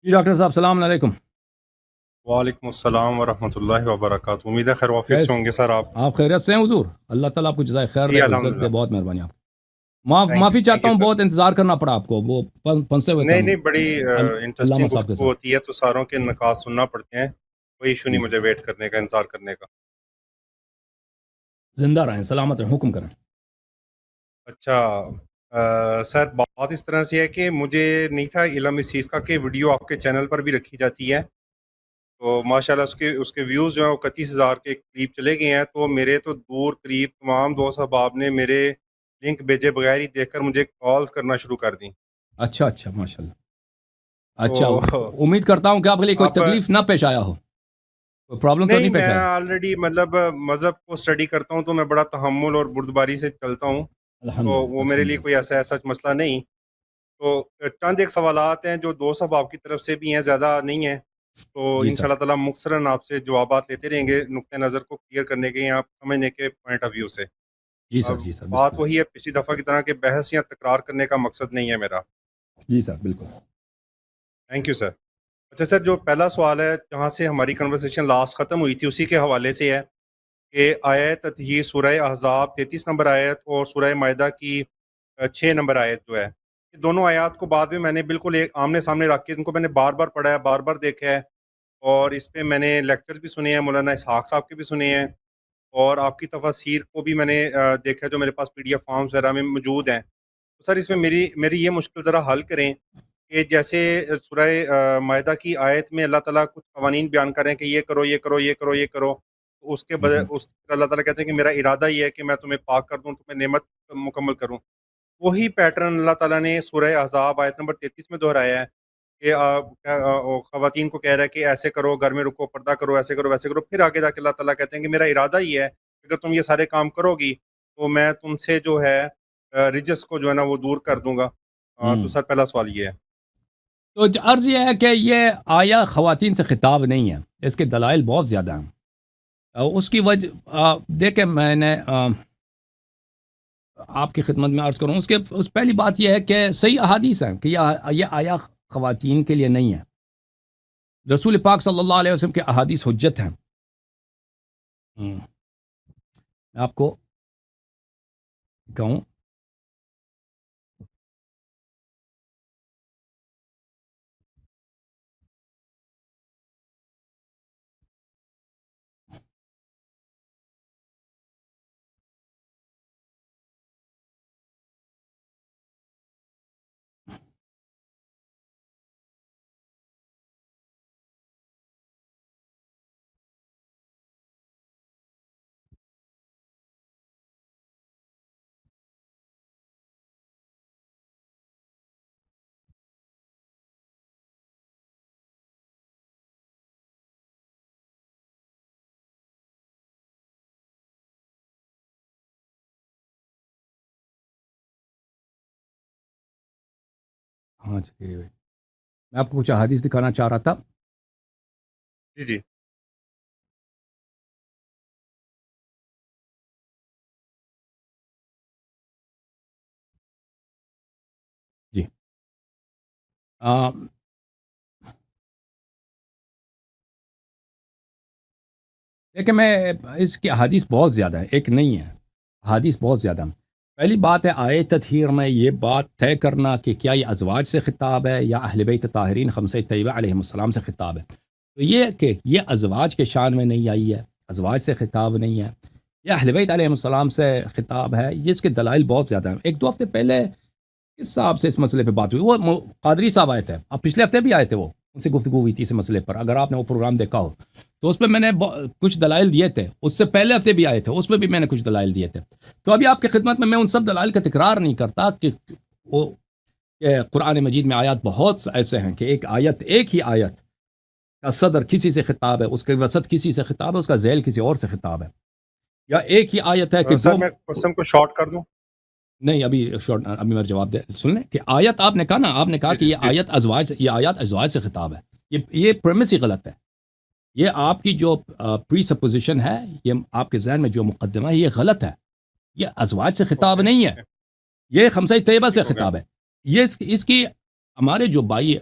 جی doctor صاحب السلام علیکم. وعلیکم السلام ورحمۃ اللہ وبرکاتہ. امید ہے خیر آفس سے کیس ہوں گے سر آپ. آپ خیریت سے ہیں حضور؟ اللہ تعالیٰ آپ کو جزائے خیر جی دے، الحمد عزت للہ. دے. بہت مہربانی آپ. تھینک معافی چاہتا یو ہوں، سر. بہت انتظار کرنا پڑا آپ کو. وہ پھنسے ہوئے تھے نہیں ہم نہیں بڑی علامہ انٹرسٹنگ صاحب کے گفتگو ساتھ. ہوتی ہے تو ساروں کے نکات سننا پڑتے ہیں. کوئی ایشو جی نہیں جی، مجھے ویٹ کرنے کا، انتظار کرنے کا. زندہ رہیں، سلامت رہیں، حکم کریں. اچھا سر، بات اس طرح سے ہے کہ مجھے نہیں تھا علم اس چیز کا کہ ویڈیو آپ کے چینل پر بھی رکھی جاتی ہے. تو ماشاءاللہ اس کے ویوز جو ہیں وہ 31,000 کے قریب چلے گئے ہیں. تو میرے تو دور قریب تمام دوست احباب نے میرے لنک بھیجے بغیر ہی دیکھ کر مجھے کالز کرنا شروع کر دیں. اچھا اچھا، ماشاء اللہ. اچھا، تو امید کرتا ہوں کہ آپ کے لیے کوئی آپ تکلیف نہ پیش آیا ہو، کوئی پرابلم تو نہیں، نہیں پیش میں آیا. آلریڈی مطلب مذہب کو اسٹڈی کرتا ہوں تو میں بڑا تحمل اور بردباری سے چلتا ہوں. الحمد تو للہ وہ میرے الحمد لیے للہ. کوئی ایسا سچ مسئلہ نہیں. تو چند ایک سوالات ہیں جو دو احباب کی طرف سے بھی ہیں، زیادہ نہیں ہیں. تو جی ان شاء سر. اللہ تعالیٰ مختصراً آپ سے جوابات لیتے رہیں گے نقطۂ نظر کو کلیئر کرنے کے یا سمجھنے کے پوائنٹ آف ویو سے. جی سر. اب جی سر، بسم بات اللہ. وہی ہے پچھلی دفعہ کی طرح کہ بحث یا تکرار کرنے کا مقصد نہیں ہے میرا. جی سر، بالکل. تھینک یو سر. اچھا سر، جو پہلا سوال ہے جہاں سے ہماری کنورسیشن لاسٹ ختم ہوئی تھی اسی کے حوالے سے ہے کہ آیت تطہیر سورہ احزاب 33 نمبر آیت اور سورہ مائدہ کی 6 نمبر آیت جو ہے، یہ دونوں آیات کو بعد میں نے بالکل ایک آمنے سامنے رکھ کے ان کو میں نے بار بار پڑھا ہے، بار بار دیکھا ہے. اور اس پہ میں نے لیکچر بھی سنے ہیں، مولانا اسحاق صاحب کے بھی سنے ہیں، اور آپ کی تفاسیر کو بھی میں نے دیکھا ہے جو میرے پاس پی ڈی ایف فارمز وغیرہ میں موجود ہیں. تو سر اس میں میری یہ مشکل ذرا حل کریں کہ جیسے سورہ مائدہ کی آیت میں اللہ تعالیٰ کچھ قوانین بیان کر رہے ہیں کہ یہ کرو یہ کرو یہ کرو یہ کرو، تو اس کے بدلے اس اللہ تعالیٰ کہتے ہیں کہ میرا ارادہ یہ ہے کہ میں تمہیں پاک کر دوں، تمہیں نعمت مکمل کروں. وہی پیٹرن اللہ تعالیٰ نے سورہ احزاب آیت نمبر 33 میں دہرایا ہے کہ خواتین کو کہہ رہا ہے کہ ایسے کرو، گھر میں رکو، پردہ کرو، ایسے کرو ویسے کرو. پھر آگے جا کے اللہ تعالیٰ کہتے ہیں کہ میرا ارادہ یہ ہے کہ اگر تم یہ سارے کام کرو گی تو میں تم سے جو ہے رجس کو جو ہے نا وہ دور کر دوں گا. تو سر پہلا سوال یہ ہے. تو عرض یہ ہے کہ یہ آیا خواتین سے خطاب نہیں ہے، اس کے دلائل بہت زیادہ ہیں. اس کی وجہ دیکھیں، میں نے آپ کی خدمت میں عرض کروں، اس پہلی بات یہ ہے کہ صحیح احادیث ہیں کہ یہ آیا خواتین کے لیے نہیں ہے. رسول پاک صلی اللہ علیہ وسلم کے احادیث حجت ہیں. میں آپ کو کہوں، ہاں جی، میں آپ کو کچھ احادیث دکھانا چاہ رہا تھا. جی جی. جی دیکھیں، میں اس کی احادیث بہت زیادہ ہے، ایک نہیں ہے، احادیث بہت زیادہ ہیں. پہلی بات ہے آیہ تطہیر میں یہ بات طے کرنا کہ کیا یہ ازواج سے خطاب ہے یا اہل بیت طاہرین خمسہ طیبہ علیہم السلام سے خطاب ہے. تو یہ کہ یہ ازواج کے شان میں نہیں آئی ہے، ازواج سے خطاب نہیں ہے، یا اہل بیت علیہم السلام سے خطاب ہے، یہ اس کے دلائل بہت زیادہ ہیں. ایک دو ہفتے پہلے کس صاحب سے اس مسئلے پہ بات ہوئی، وہ قادری صاحب آئے تھے، اب پچھلے ہفتے بھی آئے تھے، وہ ان سے گفتگو ہوئی تھی اس مسئلے پر، اگر آپ نے وہ پروگرام دیکھا ہو تو اس پہ میں نے کچھ دلائل دیے تھے. اس سے پہلے ہفتے بھی آئے تھے، اس میں بھی میں نے کچھ دلائل دیے تھے. تو ابھی آپ کی خدمت میں ان سب دلائل کا تکرار نہیں کرتا کہ وہ کہ قرآن مجید میں آیات بہت ایسے ہیں کہ ایک ہی آیت کا صدر کسی سے خطاب ہے، اس کے وسط کسی سے خطاب ہے، اس کا ذیل کسی اور سے خطاب ہے، یا ایک ہی آیت ہے کہ سر دو. میں کوشچن کو شارٹ کر دوں. نہیں، ابھی میرا جواب سن لیں کہ آیت آپ نے کہا نا، آپ نے کہا جی کہ جی جی. یہ آیات ازواج سے خطاب ہے. یہ پریمس ہی غلط ہے. یہ آپ کی جو پری سپوزیشن ہے، یہ آپ کے ذہن میں جو مقدمہ ہے، یہ غلط ہے. یہ ازواج سے خطاب اوکے نہیں ہے، اوکے. یہ خمسہ طیبہ سے ٹھیک ہو گیا. خطاب ہے. یہ اس کی ہمارے جو بھائی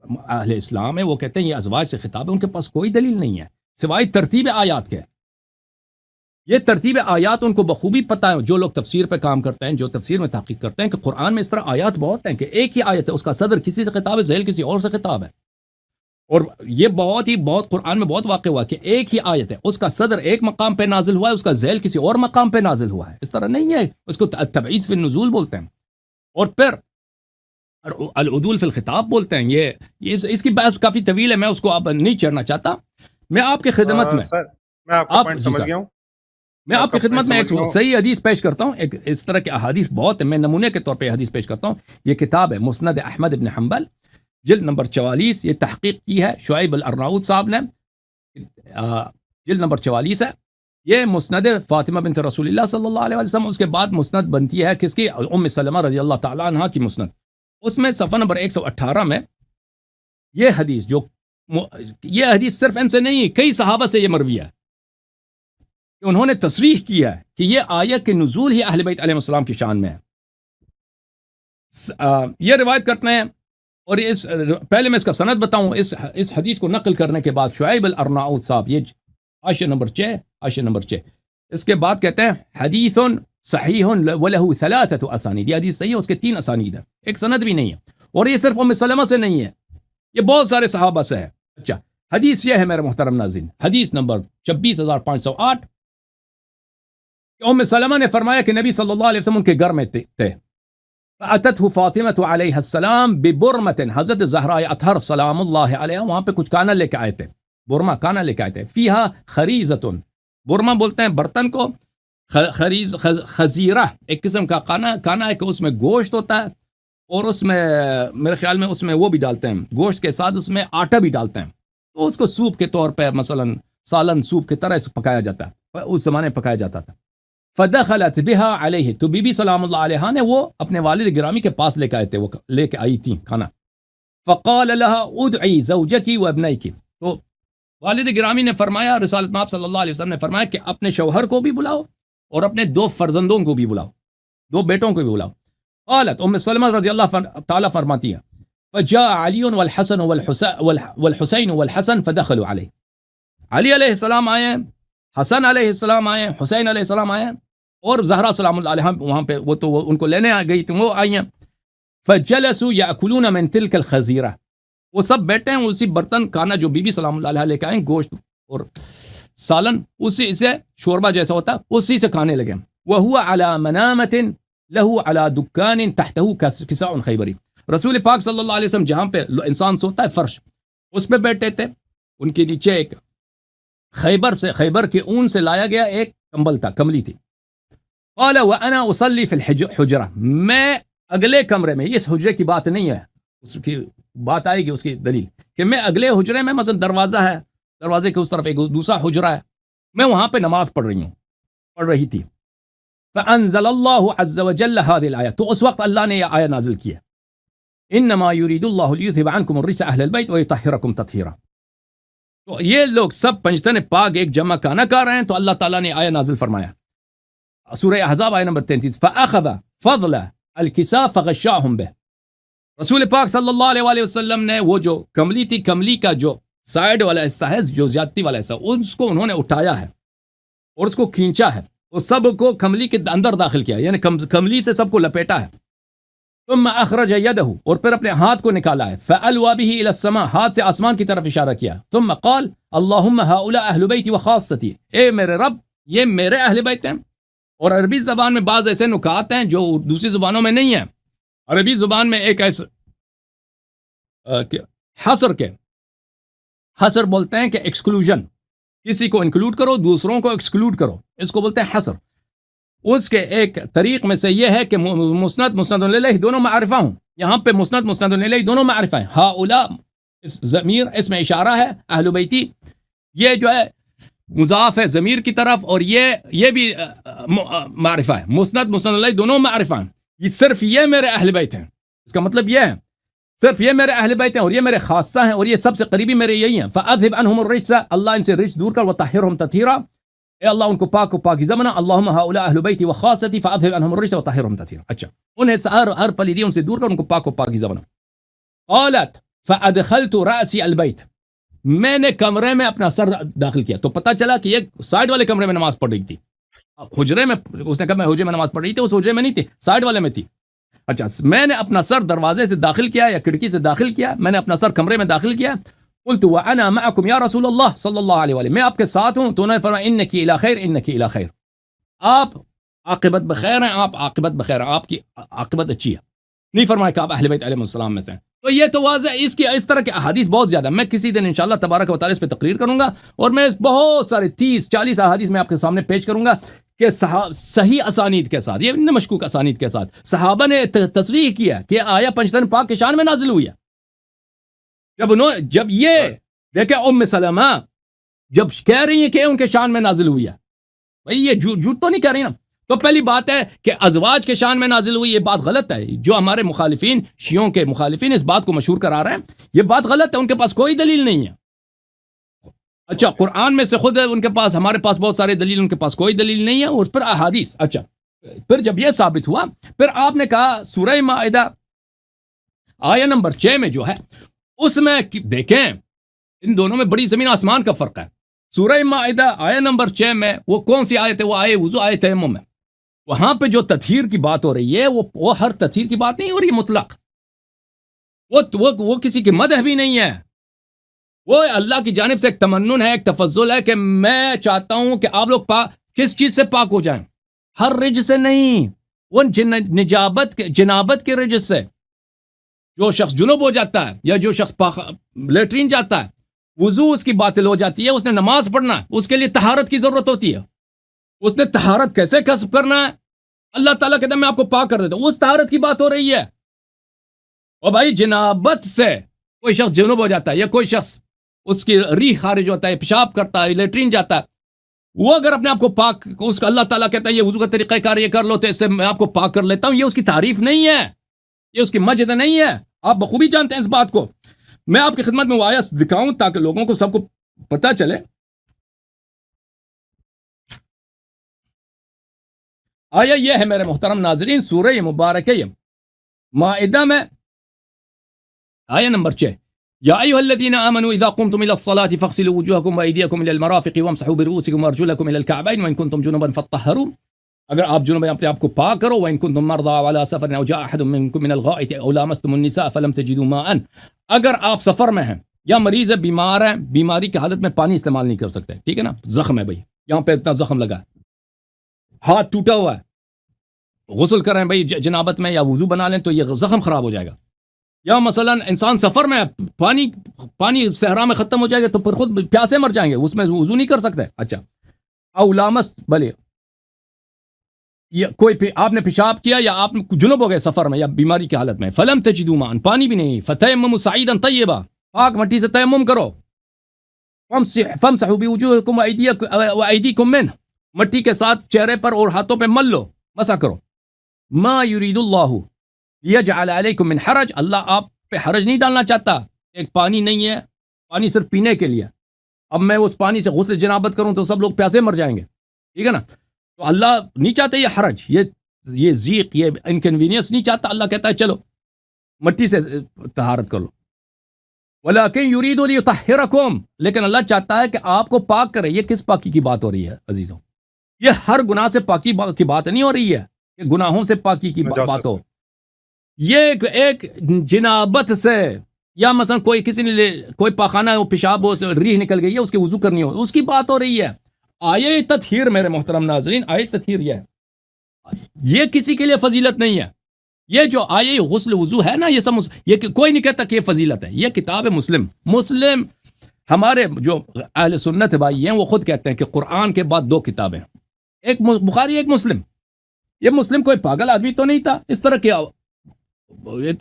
اہل اسلام ہیں وہ کہتے ہیں یہ ازواج سے خطاب ہے، ان کے پاس کوئی دلیل نہیں ہے سوائے ترتیب آیات کے. یہ ترتیب آیات ان کو بخوبی پتہ ہے، جو لوگ تفسیر پہ کام کرتے ہیں، جو تفسیر میں تحقیق کرتے ہیں، کہ قرآن میں اس طرح آیات بہت ہیں کہ ایک ہی آیت ہے، اس کا صدر کسی سے خطاب ہے، ذیل کسی اور سے خطاب ہے. اور یہ بہت قرآن میں بہت واقع ہوا کہ ایک ہی آیت ہے، اس کا صدر ایک مقام پہ نازل ہوا ہے، اس کا ذیل کسی اور مقام پہ نازل ہوا ہے. اس طرح نہیں ہے، اس کو تبعیض فی النزول بولتے ہیں. اور پھر العدول فی الخطاب بولتے ہیں. یہ اس کی بحث کافی طویل ہے، میں اس کو اب نہیں چھیڑنا چاہتا. میں آپ کی خدمت میں سر میں آپ کا پوائنٹ سمجھ گیا ہوں. میں آپ کی خدمت میں ایک صحیح حدیث پیش کرتا ہوں. ایک اس طرح کے احادیث بہت ہیں، میں نمونے کے طور پہ حدیث پیش کرتا ہوں. یہ کتاب ہے مسند احمد ابن حنبل، جلد نمبر 44. یہ تحقیق کی ہے شعیب الارناؤط صاحب نے، جلد نمبر 44 ہے. یہ مسند فاطمہ بنت رسول اللہ صلی اللہ علیہ وسلم. اس کے بعد مسند بنتی ہے کس کی؟ ام سلمہ رضی اللہ تعالیٰ عنہ کی مسند. اس میں صفحہ نمبر 118 میں یہ حدیث یہ حدیث صرف ان سے نہیں، کئی صحابہ سے یہ مروی ہے، انہوں نے تصریح کیا ہے کہ یہ آیت کے نزول ہی اہل بیت علیہ السلام کی شان میں ہے. یہ روایت کرتے ہیں. اور پہلے میں اس کا سند بتاؤں. اس حدیث کو نقل کرنے کے بعد شعیب الارناؤط صاحب، یہ حاشیہ نمبر 6 اس کے بعد کہتے ہیں حدیث صحیح وله 3 اسانید. یہ حدیث صحیح ہے، اس کے 3 اسانید ہیں، ایک سند بھی نہیں ہے. اور یہ صرف ام سلمہ سے نہیں ہے، یہ بہت سارے صحابہ سے ہے. اچھا، حدیث یہ ہے میرے محترم ناظرین، حدیث نمبر 26508. ام سلمہ نے فرمایا کہ نبی صلی اللہ علیہ وسلم ان کے گھر میں تھے. فأتته فاطمة علیہ السلام ببرمۃ. حضرت زہرا اطہر سلام اللہ علیہ وہاں پہ کچھ کانا لے کے آئے تھے، برما کانا لے کے آئے تھے. فیہا خریزۃ، برما بولتے ہیں برتن کو، خزیرہ ایک قسم کا کانا ہے کہ اس میں گوشت ہوتا ہے، اور اس میں میرے خیال میں اس میں وہ بھی ڈالتے ہیں، گوشت کے ساتھ اس میں آٹا بھی ڈالتے ہیں. تو اس کو سوپ کے طور پہ مثلا سالن سوپ کی طرح پکایا جاتا ہے، اس زمانے میں پکایا جاتا تھا. فدخلت بها علیہ، تو بی بی سلام اللہ علیہ نے وہ اپنے والد گرامی کے پاس لے کے آئے تھے، وہ لے کے آئی تھی کھانا. فقال لها ادعی زوجک وابنیک. تو والد گرامی نے فرمایا، رسالت مآب صلی اللہ علیہ وسلم نے فرمایا کہ اپنے شوہر کو بھی بلاؤ اور اپنے 2 فرزندوں کو بھی بلاؤ، 2 بیٹوں کو بھی بلاؤ. قالت ام سلمہ رضی اللہ تعالیٰ فرماتی ہیں فجاء علی والحسن والحسین والحسن فدخلوا علیہ. علی علیہ السلام آئے، حسن علیہ السلام آئے، حسین علیہ السلام آئے، اور زہرا سلام اللہ علیہ وہاں پہ وہ تو ان کو لینے آ گئی تھی، وہ آئی ہیں. فجلسوا یاکلون من تلک الخزیرہ. وہ سب بیٹھے ہیں اسی برتن کھانا جو بی بی سلام اللہ علیہ لے کے آئیں، گوشت اور سالن، اسی سے شوربہ جیسا ہوتا اسی سے کھانے لگے. وهو على منامة له على دکان تحته کساء خیبری. رسول پاک صلی اللہ علیہ وسلم جہاں پہ انسان سوتا ہے فرش، اس پہ بیٹھے تھے. ان کے نیچے ایک خیبر کے اون سے لایا گیا ایک کمبل تھا، کملی تھی. قال وانا اصلي في الحجرة. میں اگلے کمرے میں، اس حجرے کی بات نہیں ہے، اس کی بات آئے گی اس کی دلیل، کہ میں اگلے حجرے میں مثلا دروازہ ہے، دروازے کے اس طرف ایک دوسرا حجرہ ہے، میں وہاں پہ نماز پڑھ رہی تھی. فانزل اللہ عز وجل هذه الآية. تو اس وقت اللہ نے یہ آیہ نازل کی ہے، انما يريد الله ليذهب عنكم الرجس اهل البيت ويطهركم تطهيرا. تو یہ لوگ سب پنجتن پاک ایک جمع کھانا کھا رہے ہیں، تو اللہ تعالیٰ نے آیہ نازل فرمایا، سورہ احزاب آیہ نمبر 33. فاخذ فضل الكساء فغشاهم به. رسول پاک صلی اللہ علیہ وآلہ وسلم نے وہ جو کملی تھی، کملی کا جو سائڈ والا حصہ ہے، جو زیادتی والا حصہ، اس کو انہوں نے اٹھایا ہے اور اس کو کھینچا ہے، اور سب کو کملی کے اندر داخل کیا، یعنی کملی سے سب کو لپیٹا ہے. ثم اخرج يده، اور پھر اپنے ہاتھ کو نکالا ہے. فالوا به الى السماء، ہاتھ سے آسمان کی طرف اشارہ کیا. ثم قال اللهم هؤلاء اهل بيتي وخاصتي. اے میرے رب، یہ میرے اہل بیت ہیں. اور عربی زبان میں بعض ایسے نکات ہیں جو دوسری زبانوں میں نہیں ہیں. عربی زبان میں ایک ایسا حصر بولتے ہیں کہ ایکسکلوژن، کسی کو انکلوڈ کرو، دوسروں کو ایکسکلوڈ کرو، اس کو بولتے ہیں حصر. اس کے ایک طریق میں سے یہ ہے کہ مسند الیہ دونوں معرفہ ہوں. یہاں پہ مسند الیہ دونوں معرفہ ہیں. ہؤلاء ضمیر اس میں اشارہ ہے، اہل بیتی یہ جو ہے مضاف ہے ضمیر کی طرف، اور یہ بھی معرفہ ہے. مسند الیہ دونوں معرفہ ہیں. یہ صرف یہ میرے اہل بیت ہیں، اس کا مطلب یہ ہے صرف یہ میرے اہل بیت ہیں، اور یہ میرے خاصہ ہیں، اور یہ سب سے قریبی میرے یہی ہیں. فاذهب عنهم الرجس، اللہ ان سے رجس دور کر، وطہرهم تطہیرا، اے اللہ ان کو پاک و پاکیزہ بنا. اللہم ہؤلاء اہل بیتی وخاصتی فاذهب عنهم الرجس وطہرهم تطہیرا. اچھا، انہیں ہر پلیدی ان سے دور کر، ان کو پاک و پاکیزہ بنا. قالت فادخلت رأسی البیت، میں نے کمرے میں اپنا سر داخل کیا تو پتہ چلا کہ یہ سائڈ والے کمرے میں نماز پڑھ رہی تھی. حجرے میں اس نے کہا میں حجرے میں نماز پڑھ رہی تھی، اس حجرے میں نہیں تھی، سائڈ والے میں تھی. اچھا میں نے اپنا سر دروازے سے داخل کیا یا کھڑکی سے داخل کیا، میں نے اپنا سر کمرے میں داخل کیا. قلت وانا معكم یا رسول اللہ صلی اللہ علیہ وسلم، میں آپ کے ساتھ ہوں. تو انہوں نے فرمایا انکی الی خیر انکی الی خیر، آپ عاقبت بخیر ہیں، آپ عاقبت بخیر ہیں، آپ کی عاقبت اچھی ہے. نہیں فرمایا کہ آپ اہل بیت علیہ السلام میں سے ہیں. تو یہ تو واضح ہے، اس طرح کے احادیث بہت زیادہ. میں کسی دن انشاءاللہ تبارک و تعالی اس پہ تقریر کروں گا، اور میں بہت سارے 30-40 احادیث میں آپ کے سامنے پیش کروں گا کہ صحیح اسانید کے ساتھ، یہ نہیں مشکوک اسانید کے ساتھ صحابہ نے تصریح کیا کہ آیا پنجتن پاک کے شان میں نازل ہوئی ہے. جب یہ دیکھیں ام سلمہ جب کہہ رہی ہیں کہ ان کے شان میں نازل ہوئی ہے، بھئی یہ جھوٹ تو نہیں کہہ رہی نا. تو پہلی بات ہے کہ ازواج کے شان میں نازل ہوئی، یہ بات غلط ہے. جو ہمارے مخالفین، شیعوں کے مخالفین اس بات کو مشہور کرا رہے ہیں، یہ بات غلط ہے، ان کے پاس کوئی دلیل نہیں ہے. اچھا قرآن میں سے خود ہے ان کے پاس، ہمارے پاس بہت سارے دلیل، ان کے پاس کوئی دلیل نہیں ہے. اور پھر احادیث. اچھا پھر جب یہ ثابت ہوا، پھر آپ نے کہا سورہ مائدہ آیہ نمبر 6 میں جو ہے اس میں دیکھیں ان دونوں میں بڑی زمین آسمان کا فرق ہے. سورہ مائدہ آیہ نمبر 6 میں وہ کون سی آیت ہے؟ وہ آیہ وضو، آیہ تیمم ہے. وہاں پہ جو تطہیر کی بات ہو رہی ہے وہ ہر تطہیر کی بات نہیں ہو رہی ہے مطلق. وہ کسی کی مدح بھی نہیں ہے، وہ اللہ کی جانب سے ایک تمنن ہے، ایک تفضل ہے کہ میں چاہتا ہوں کہ آپ لوگ کس چیز سے پاک ہو جائیں؟ ہر رجس سے نہیں، وہ جنابت کے رجس سے. جو شخص جنوب ہو جاتا ہے یا جو شخص لیٹرین جاتا ہے، وضو اس کی باطل ہو جاتی ہے. اس نے نماز پڑھنا ہے، اس کے لیے طہارت کی ضرورت ہوتی ہے. اس نے طہارت کیسے کسب کرنا ہے؟ اللہ تعالیٰ کہتا ہے میں آپ کو پاک کر دیتا ہوں. اس طہارت کی بات ہو رہی ہے. اور بھائی جنابت سے کوئی شخص جنوب ہو جاتا ہے یا کوئی شخص اس کی ریح خارج ہوتا ہے، پیشاب کرتا ہے، لیٹرین جاتا ہے، وہ اگر اپنے آپ کو پاک، اس کا اللہ تعالیٰ کہتا ہے یہ وضو کا طریقہ کار یہ کر لو تو اس سے میں آپ کو پاک کر لیتا ہوں، یہ اس کی تعریف نہیں ہے، یہ اس کی مجد نہیں ہے. آپ بخوبی جانتے ہیں اس بات کو. میں آپ کی خدمت میں وہ آیا دکھاؤں تاکہ لوگوں کو سب کو پتہ چلے. آیا یہ ہے میرے محترم ناظرین سورہ مبارکہ مائدہ میں آیہ نمبر 6. یا ایھا الذین آمنوا اذا قمتم الى الصلاة فاغسلوا وجوهکم وایدیکم الى المرافق وامسحوا برؤوسکم وارجلکم الى الکعبین وان کنتم جنبا فاطہروا. اگر آپ جنوب ہیں اپنے آپ کو پاک کرو. وان کنتم مرضى على سفر او جاء احد منکم من الغائط او لامستم النساء فلم تجدوا ماء. اگر آپ سفر میں ہیں یا مریض ہے، بیمار ہیں، بیماری کی حالت میں پانی استعمال نہیں کر سکتے، ٹھیک ہے نا، زخم ہے بھائی، یہاں پہ اتنا زخم لگا ہے، ہاتھ ٹوٹا ہوا ہے، غسل کریں بھائی جنابت میں یا وضو بنا لیں تو یہ زخم خراب ہو جائے گا. یا مثلا انسان سفر میں پانی صحرا میں ختم ہو جائے گا تو پھر خود پیاسے مر جائیں گے، اس میں وضو نہیں کر سکتے. اچھا او لامست، بھلے کوئی آپ نے پیشاب کیا یا آپ جنوب ہو گئے سفر میں یا بیماری کی حالت میں، فلم تجدوا ماء، پانی بھی نہیں، فتیمموا صعیدا طیبا، پاک مٹی سے تیمم کرو. فامسحوا بوجوہکم وایدیکم منہ، مٹی کے ساتھ چہرے پر اور ہاتھوں پہ مل لو، مسح کرو. ما یرید اللہ لیجعل علیکم من حرج، اللہ آپ پہ حرج نہیں ڈالنا چاہتا. ایک پانی نہیں ہے، پانی صرف پینے کے لیے. اب میں اس پانی سے غسل جنابت کروں تو سب لوگ پیاسے مر جائیں گے، ٹھیک ہے نا. تو اللہ نہیں چاہتے یہ حرج، یہ ضیق، یہ انکنوینئنس نہیں چاہتا. اللہ کہتا ہے چلو مٹی سے طہارت کر لو. ولیکن یرید لیطہرکم، لیکن اللہ چاہتا ہے کہ آپ کو پاک کرے. یہ کس پاکی کی بات ہو رہی ہے عزیزوں؟ یہ ہر گناہ سے پاکی کی بات نہیں ہو رہی ہے کہ گناہوں سے پاکی کی بات ہو. یہ ایک جنابت سے، یا مثلا کسی نے کوئی پاخانہ ہو، پیشاب ہو، ریح نکل گئی ہے، اس کی وضو کرنی ہو، اس کی بات ہو رہی ہے. آیہ تطہیر میرے محترم ناظرین، آیہ تطہیر یہ کسی کے لیے فضیلت نہیں ہے. یہ جو آیہ غسل وضو ہے نا، یہ سب یہ کوئی نہیں کہتا کہ یہ فضیلت ہے. یہ کتاب ہے مسلم ہمارے جو اہل سنت بھائی ہیں وہ خود کہتے ہیں کہ قرآن کے بعد 2 کتابیں، ایک بخاری ایک مسلم. یہ مسلم کوئی پاگل آدمی تو نہیں تھا، اس طرح کیا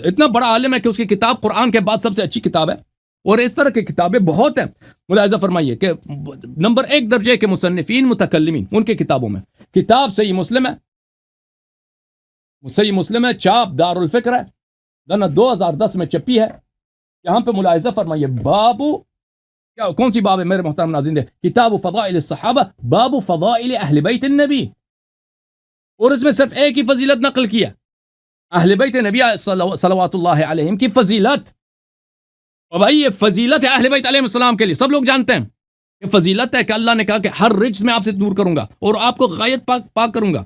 اتنا بڑا عالم ہے کہ اس کی کتاب قرآن کے بعد سب سے اچھی کتاب ہے. اور اس طرح کی کتابیں بہت ہیں. ملاحظہ فرمائیے کہ نمبر 1 درجے کے مصنفین متکلمین ان کی کتابوں میں کتاب صحیح مسلم ہے، چاپ دار الفکر ہے، 2010 میں چھپی ہے. یہاں پہ ملاحظہ فرمائیے کون سی باب ہے میرے محترم ناظرین؟ کتاب فضائل الصحابہ، باب فضائل اہل بیت النبی. اور اس میں صرف ایک ہی فضیلت نقل کیا، اہل بیت نبی صلوات اللہ علیہم کی فضیلت. اور بھائی یہ فضیلت ہے اہل بیت علیہ السلام کے لیے، سب لوگ جانتے ہیں یہ فضیلت ہے کہ اللہ نے کہا کہ ہر رجس میں آپ سے دور کروں گا اور آپ کو غایت پاک کروں گا.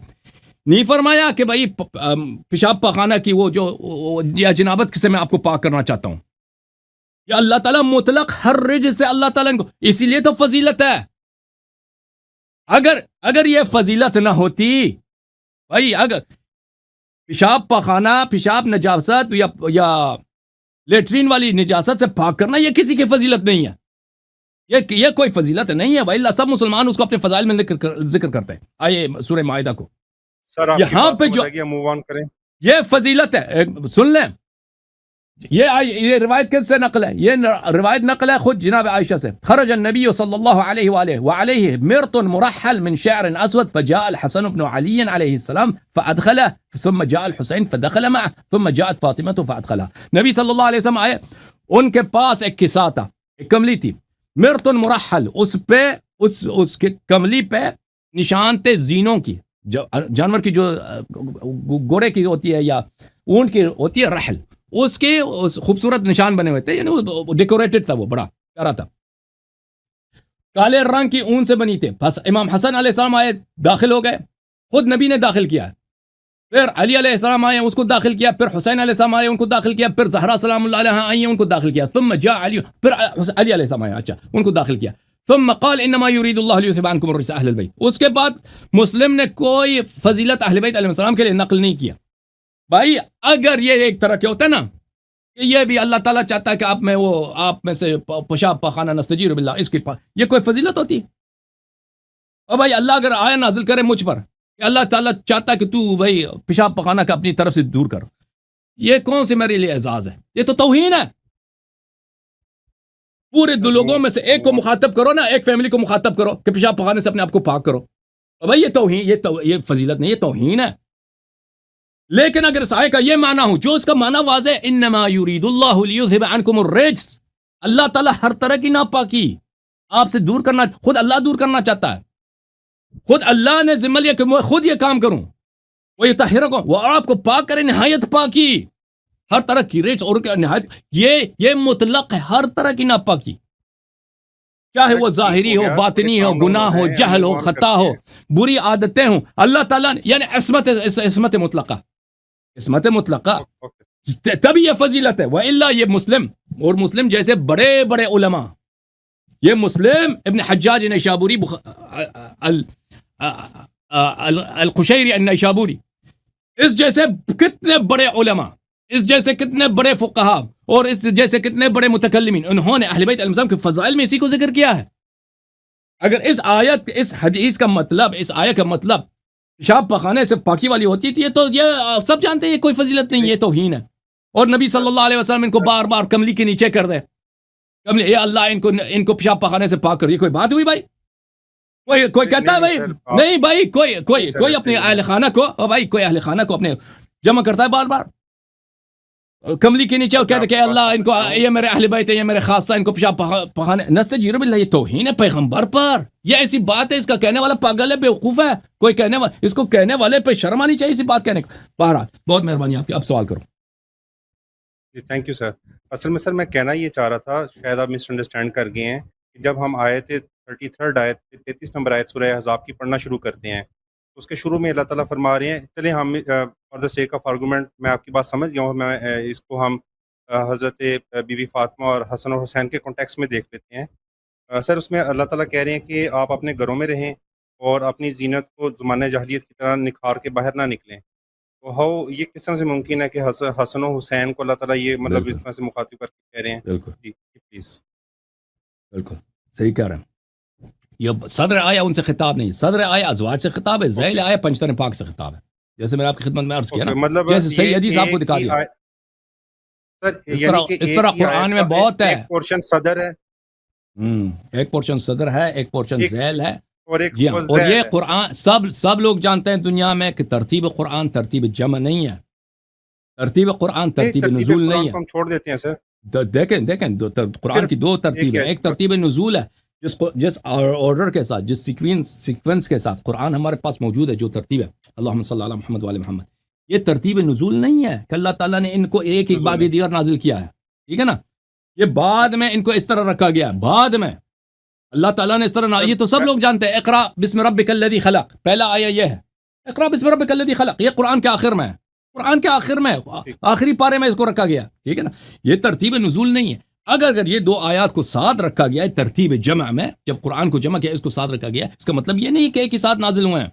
نہیں فرمایا کہ بھائی پیشاب پخانہ کی وہ جو یا جنابت سے میں آپ کو پاک کرنا چاہتا ہوں. یہ اللہ تعالیٰ مطلق ہر رجس سے اللہ تعالیٰ کو، اسی لیے تو فضیلت ہے. اگر یہ فضیلت نہ ہوتی بھائی، اگر پیشاب پخانہ، پیشاب نجاست یا لیٹرین والی نجاست سے پاک کرنا یہ کسی کی فضیلت نہیں ہے، یہ کوئی فضیلت نہیں ہے بھائی. سب مسلمان اس کو اپنے فضائل میں ذکر کرتے ہیں. آئیے سورہ مائدہ کو، سر آپ یہاں پہ جو موو آن کریں، یہ فضیلت ہے. سن لیں، یہ روایت کس سے نقل ہے؟ یہ روایت نقل ہے خود جناب عائشہ سے. خرج النبی صلی اللہ علیہ وآلہ وعلیہ مرط مرحل من شعر اسود فجاء الحسن بن علی علیہ السلام فادخله ثم جاء الحسین فدخل معه ثم جاءت فاطمہ فادخلها. نبی صلی اللہ علیہ وسلم آئے، ان کے پاس ایک کسا تھا، ایک کملی تھی، مرط مرحل، اس پہ اس کے کملی پہ نشان تھے زینوں کی، جانور کی جو گھوڑے کی ہوتی ہے یا اونٹ کی ہوتی ہے رحل، اس کے خوبصورت نشان بنے ہوئے تھے، یعنی ڈیکوریٹڈ تھا، وہ بڑا پیارا تھا، کالے رنگ کی اون سے بنی تھے. بس امام حسن علیہ السلام آئے، داخل ہو گئے، خود نبی نے داخل کیا، پھر علی علیہ السلام آئے، اس کو داخل کیا، پھر حسین علیہ السلام آئے، ان کو داخل کیا، پھر زہرا سلام اللہ علیہا آئی، ان کو داخل کیا، ثم جاء علی، پھر علی علیہ السلام آئے، اچھا ان کو داخل کیا، ثم قال انما يريد الله ليذهب عنكم الرجس اهل البيت. اس کے بعد مسلم نے کوئی فضیلت اہل بیت علیہ السلام کے لیے نقل نہیں کیا. بھائی اگر یہ ایک طرح کے ہوتا ہے نا کہ یہ بھی اللہ تعالیٰ چاہتا ہے کہ آپ میں سے پیشاب پخانہ نستجیر باللہ، اس کی یہ کوئی فضیلت ہوتی؟ اور بھائی اللہ اگر آیا نازل کرے مجھ پر کہ اللہ تعالیٰ چاہتا ہے کہ تو بھائی پیشاب پخانہ کا اپنی طرف سے دور کر، یہ کون سی میرے لیے اعزاز ہے؟ یہ تو توہین ہے. پورے دو لوگوں میں سے ایک کو مخاطب کرو نا، ایک فیملی کو مخاطب کرو کہ پیشاب پخانے سے اپنے آپ کو پاک کرو. اور بھائی یہ توہین، یہ فضیلت نہیں، یہ توہین ہے. لیکن اگر اس آیت کا یہ معنی ہو جو اس کا معنی واضح ہے، انما یرید اللہ لیذھب عنکم الرجس، اللہ تعالیٰ ہر طرح کی ناپاکی آپ سے دور کرنا، خود اللہ دور کرنا چاہتا ہے، خود اللہ نے ذمہ لیا کہ میں خود یہ کام کروں، وہ یطہرکم، وہ آپ کو پاک کرے، نہایت پاکی، ہر طرح کی رجس اور نہایت، یہ مطلق ہے، ہر طرح کی ناپاکی، چاہے وہ ظاہری ہو، باطنی ہو، گناہ ہو، جہل ہو، خطا ہو، بری عادتیں ہوں، اللہ تعالیٰ یعنی عصمت مطلقہ، عصمت مطلقہ، تب یہ فضیلت ہے. وَإِلَّا یہ مسلم اور مسلم جیسے بڑے بڑے علماء، یہ مسلم ابن حجاج نیشابوری، القشیری النیشابوری، اس جیسے کتنے بڑے علماء، اس جیسے کتنے بڑے فقہاء اور اس جیسے کتنے بڑے متکلمین، انہوں نے اہل بیت علیہ السلام کے فضائل میں اسی کو ذکر کیا ہے. اگر اس آیت، اس حدیث کا مطلب، اس آیت کا مطلب پیشاب پخانے سے پاکی والی ہوتی تھی، یہ سب جانتے ہیں یہ کوئی فضیلت نہیں، یہ توہین ہے. اور نبی صلی اللہ علیہ وسلم ان کو بار بار کملی کے نیچے کر دے، کملی، اے اللہ ان کو پیشاب پخانے سے پاک کر. یہ کوئی بات ہوئی بھائی؟ کوئی کہتا ہے بھائی نہیں بھائی، کوئی اپنے اہل خانہ کو، بھائی کوئی اہل خانہ کو اپنے جمع کرتا ہے بار بار کملی کے نیچے اور کہتے کہ اللہ ان کو، یہ میرے اہل بیت ہے، یہ میرے خاصہ، ان کو پیشاب پخانے، نستجیر باللہ، یہ توہین ہے پیغمبر پر. یہ ایسی بات ہے، اس کا کہنے والا پاگل ہے، بیوقوف ہے، کوئی کہنے والا، اس کو کہنے والے پہ شرم آنی چاہیے اسی بات کہنے کو. بہرحال بہت مہربانی آپ کی، اب سوال کرو. جی تھینک یو سر. اصل میں سر میں کہنا یہ چاہ رہا تھا، شاید آپ مس انڈرسٹینڈ کر گئے ہیں، کہ جب ہم آیت 33 آیت 33 نمبر آیت سورہ احزاب کی پڑھنا شروع کرتے ہیں، اس کے شروع میں اللہ تعالیٰ فرما رہے ہیں، چلیں ہم for the sake of argument, میں آپ کی بات سمجھ گیا ہوں، میں اس کو ہم حضرت بی بی فاطمہ اور حسن اور حسین کے کانٹیکس میں دیکھ لیتے ہیں. سر اس میں اللہ تعالیٰ کہہ رہے ہیں کہ آپ اپنے گھروں میں رہیں اور اپنی زینت کو زمانہ جاہلیت کی طرح نکھار کے باہر نہ نکلیں. تو یہ کس طرح سے ممکن ہے کہ حسن و حسین کو اللہ تعالیٰ یہ مطلب اس طرح سے مخاطب کر کے کہہ رہے ہیں؟ بالکل جی پلیز. بالکل صحیح کہہ رہے ہیں. یہ صدر آیا ان سے خطاب نہیں، صدر آیا ازواج سے خطاب ہے، ذیل آیا پنجتن پاک سے خطاب ہے، جیسے میں نے آپ کی خدمت میں عرض کیا نا، مطلب جیسے صحیح حدیث آپ کو دکھا دیا. اس طرح قرآن میں بہت ہے، ایک پورشن صدر ہے، ایک پورشن صدر ہے، ایک پورشن ذیل ہے، اور ایک جی ہاں. اور یہ قرآن سب لوگ جانتے ہیں دنیا میں کہ ترتیب قرآن ترتیب جمع نہیں ہے، ترتیب قرآن ترتیب نزول نہیں ہے. ہم چھوڑ دیتے ہیں سر. دیکھیں قرآن کی دو ترتیب ہے، ایک ترتیب نزول ہے جس آرڈر کے ساتھ، جس سیکوینس کے ساتھ قرآن ہمارے پاس موجود ہے، جو ترتیب ہے، اللہم صلی علی محمد وعلی محمد، یہ ترتیب نزول نہیں ہے کہ اللہ تعالیٰ نے ان کو ایک بعد دیگر نازل کیا ہے، ٹھیک ہے نا. یہ بعد میں ان کو اس طرح رکھا گیا، بعد میں اللہ تعالیٰ نے اس طرح یہ تو سب لوگ جانتے ہیں. اقرا بسم ربک الذی خلق، پہلا آیا یہ ہے، اقرا بسم ربک الذی خلق، یہ قرآن کے آخر میں ہے، قرآن کے آخر میں آخری پارے میں اس کو رکھا گیا. ٹھیک ہے نا، یہ ترتیب نزول نہیں ہے. اگر یہ دو آیات کو ساتھ رکھا گیا ہے ترتیب جمع میں، جب قرآن کو جمع کیا اس کو ساتھ رکھا گیا، اس کا مطلب یہ نہیں کہ ایک ہی ساتھ نازل ہوئے ہیں.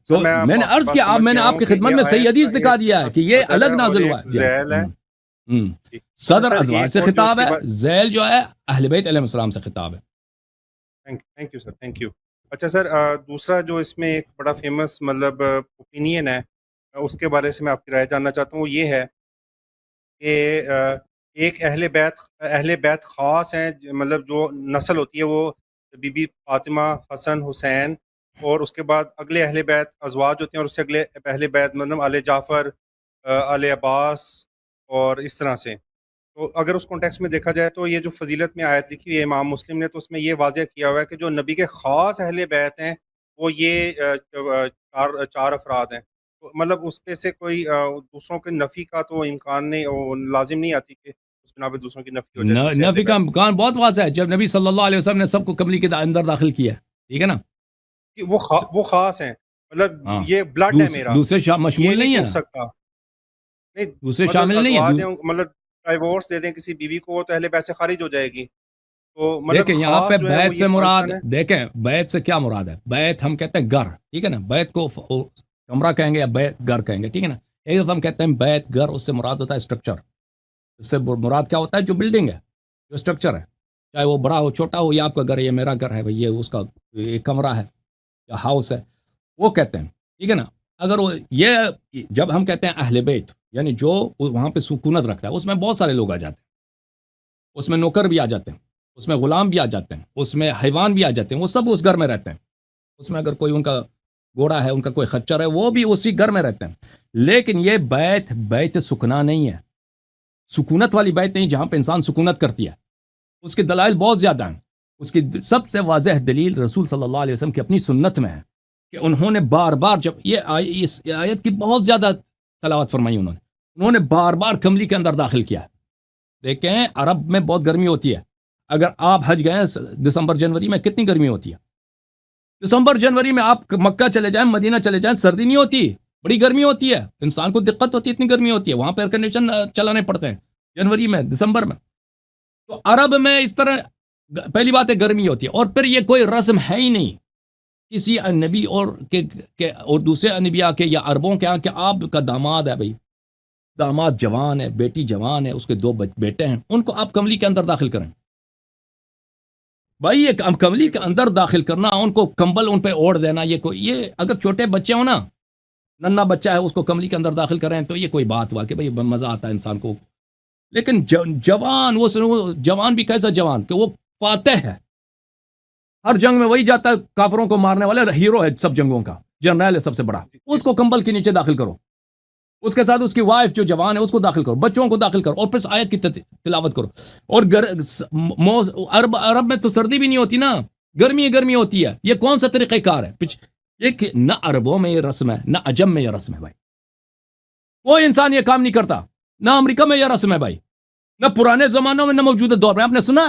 تو میں نے عرض کیا، میں نے آپ کی خدمت میں صحیح حدیث دکھا دیا ہے کہ یہ الگ نازل ہوا ہے. صدر ازواج سے خطاب ہے، ذیل جو ہے اہل بیت علیہ السلام سے خطاب ہے. Thank you sir, thank you. اچھا سر، دوسرا جو اس میں ایک بڑا فیمس مطلب اوپینین ہے، اس کے بارے سے میں آپ کی رائے جاننا چاہتا ہوں. وہ یہ ہے کہ ایک اہل بیت خاص ہیں، مطلب جو نسل ہوتی ہے وہ بی بی فاطمہ، حسن، حسین، اور اس کے بعد اگلے اہل بیت ازواج ہوتے ہیں، اور اس سے اگلے اہل بیت مطلب آل جعفر، آل عباس، اور اس طرح سے. تو اگر اس کانٹیکس میں دیکھا جائے تو یہ جو فضیلت میں آیت لکھی ہوئی ہے امام مسلم نے، تو اس میں یہ واضح کیا ہوا ہے کہ جو نبی کے خاص اہل بیت ہیں وہ یہ چار افراد ہیں. تو مطلب اس پہ سے کوئی دوسروں کے نفی کا تو امکان نہیں، لازم نہیں آتی کہ اس بنا پہ دوسروں کی نفی ہو جائے. نفی کا امکان بہت واضح ہے. جب نبی صلی اللہ علیہ وسلم نے سب کو کملی کے اندر داخل کیا، ٹھیک ہے نا، وہ خاص ہیں، مطلب یہ بلڈ ہے میرا، دوسرے مشمول نہیں ہے سکتا نہیں، دوسرے شامل نہیں ہے. مطلب ڈائیورس دے دیں کسی بیوی کو تو اہل بیت سے خارج ہو جائے گی. تو مطلب دیکھیں یہاں پہ بیت سے مراد، دیکھیں بیت سے کیا مراد ہے. بیت ہم کہتے ہیں گھر، ٹھیک ہے نا، بیت کو کمرہ کہیں گے یا بیت گھر کہیں گے، ٹھیک ہے نا. ایک دفعہ ہم کہتے ہیں بیت گھر، اس سے مراد ہوتا ہے اسٹرکچر. اس سے مراد کیا ہوتا ہے؟ جو بلڈنگ ہے، جو اسٹرکچر ہے، چاہے وہ بڑا ہو چھوٹا ہو، یہ آپ کا گھر ہے، یہ میرا گھر ہے بھائی، یہ اس کا ایک کمرہ ہے یا ہاؤس ہے، وہ کہتے ہیں. ٹھیک ہے نا. اگر وہ یہ جب ہم کہتے ہیں اہل بیت، یعنی جو وہاں پہ سکونت رکھتا ہے، اس میں بہت سارے لوگ آ جاتے ہیں، اس میں نوکر بھی آ جاتے ہیں، اس میں غلام بھی آ جاتے ہیں، اس میں حیوان بھی آ جاتے ہیں، وہ سب اس گھر میں رہتے ہیں. اس میں اگر کوئی ان کا گھوڑا ہے، ان کا کوئی خچر ہے، وہ بھی اسی گھر میں رہتے ہیں. لیکن یہ بیت سکنا نہیں ہے، سکونت والی بیت نہیں جہاں پہ انسان سکونت کرتی ہے. اس کے دلائل بہت زیادہ ہیں. اس کی سب سے واضح دلیل رسول صلی اللہ علیہ وسلم کی اپنی سنت میں ہے کہ انہوں نے بار بار، جب اس آیت کی بہت زیادہ تلاوت فرمائی، انہوں نے بار بار کملی کے اندر داخل کیا. دیکھیں عرب میں بہت گرمی ہوتی ہے. اگر آپ حج گئے دسمبر جنوری میں، کتنی گرمی ہوتی ہے. دسمبر جنوری میں آپ مکہ چلے جائیں، مدینہ چلے جائیں، سردی نہیں ہوتی، بڑی گرمی ہوتی ہے، انسان کو دقت ہوتی ہے، اتنی گرمی ہوتی ہے. وہاں پہ ایئر کنڈیشن چلانے پڑتے ہیں جنوری میں، دسمبر میں. تو عرب میں اس طرح پہلی بات ہے گرمی ہوتی ہے، اور پھر یہ کوئی رسم ہے ہی نہیں کسی نبی اور دوسرے انبیاء کے یا عربوں کے ہاں کہ آپ کا داماد ہے بھائی، داماد جوان ہے، بیٹی جوان ہے، اس کے 2 بیٹے ہیں، ان کو آپ کملی کے اندر داخل کریں. بھائی یہ کملی کے اندر داخل کرنا، ان کو کمبل ان پہ اوڑھ دینا، یہ اگر چھوٹے بچے ہوں نا، ننا بچہ ہے، اس کو کملی کے اندر داخل کریں تو یہ کوئی بات ہوا کہ بھائی مزہ آتا ہے انسان کو. لیکن جوان، وہ جوان بھی کیسا جوان کہ وہ فاتح ہے، ہر جنگ میں وہی جاتا ہے، کافروں کو مارنے والا ہیرو ہے، سب جنگوں کا جنرل ہے سب سے بڑا. اس کو کمبل کے نیچے داخل کرو، اس کے ساتھ اس کی وائف جو جوان ہے اس کو داخل کرو، بچوں کو داخل کرو، اور پھر آیت کی تلاوت کرو. اور عرب میں تو سردی بھی نہیں ہوتی نا، گرمی ہوتی ہے. یہ کون سا طریقہ کار ہے؟ یہ نہ عربوں میں یہ رسم ہے، نہ عجم میں یہ رسم ہے بھائی. کوئی انسان یہ کام نہیں کرتا، نہ امریکہ میں یہ رسم ہے بھائی، نہ پرانے زمانوں میں، نہ موجودہ دور میں. آپ نے سنا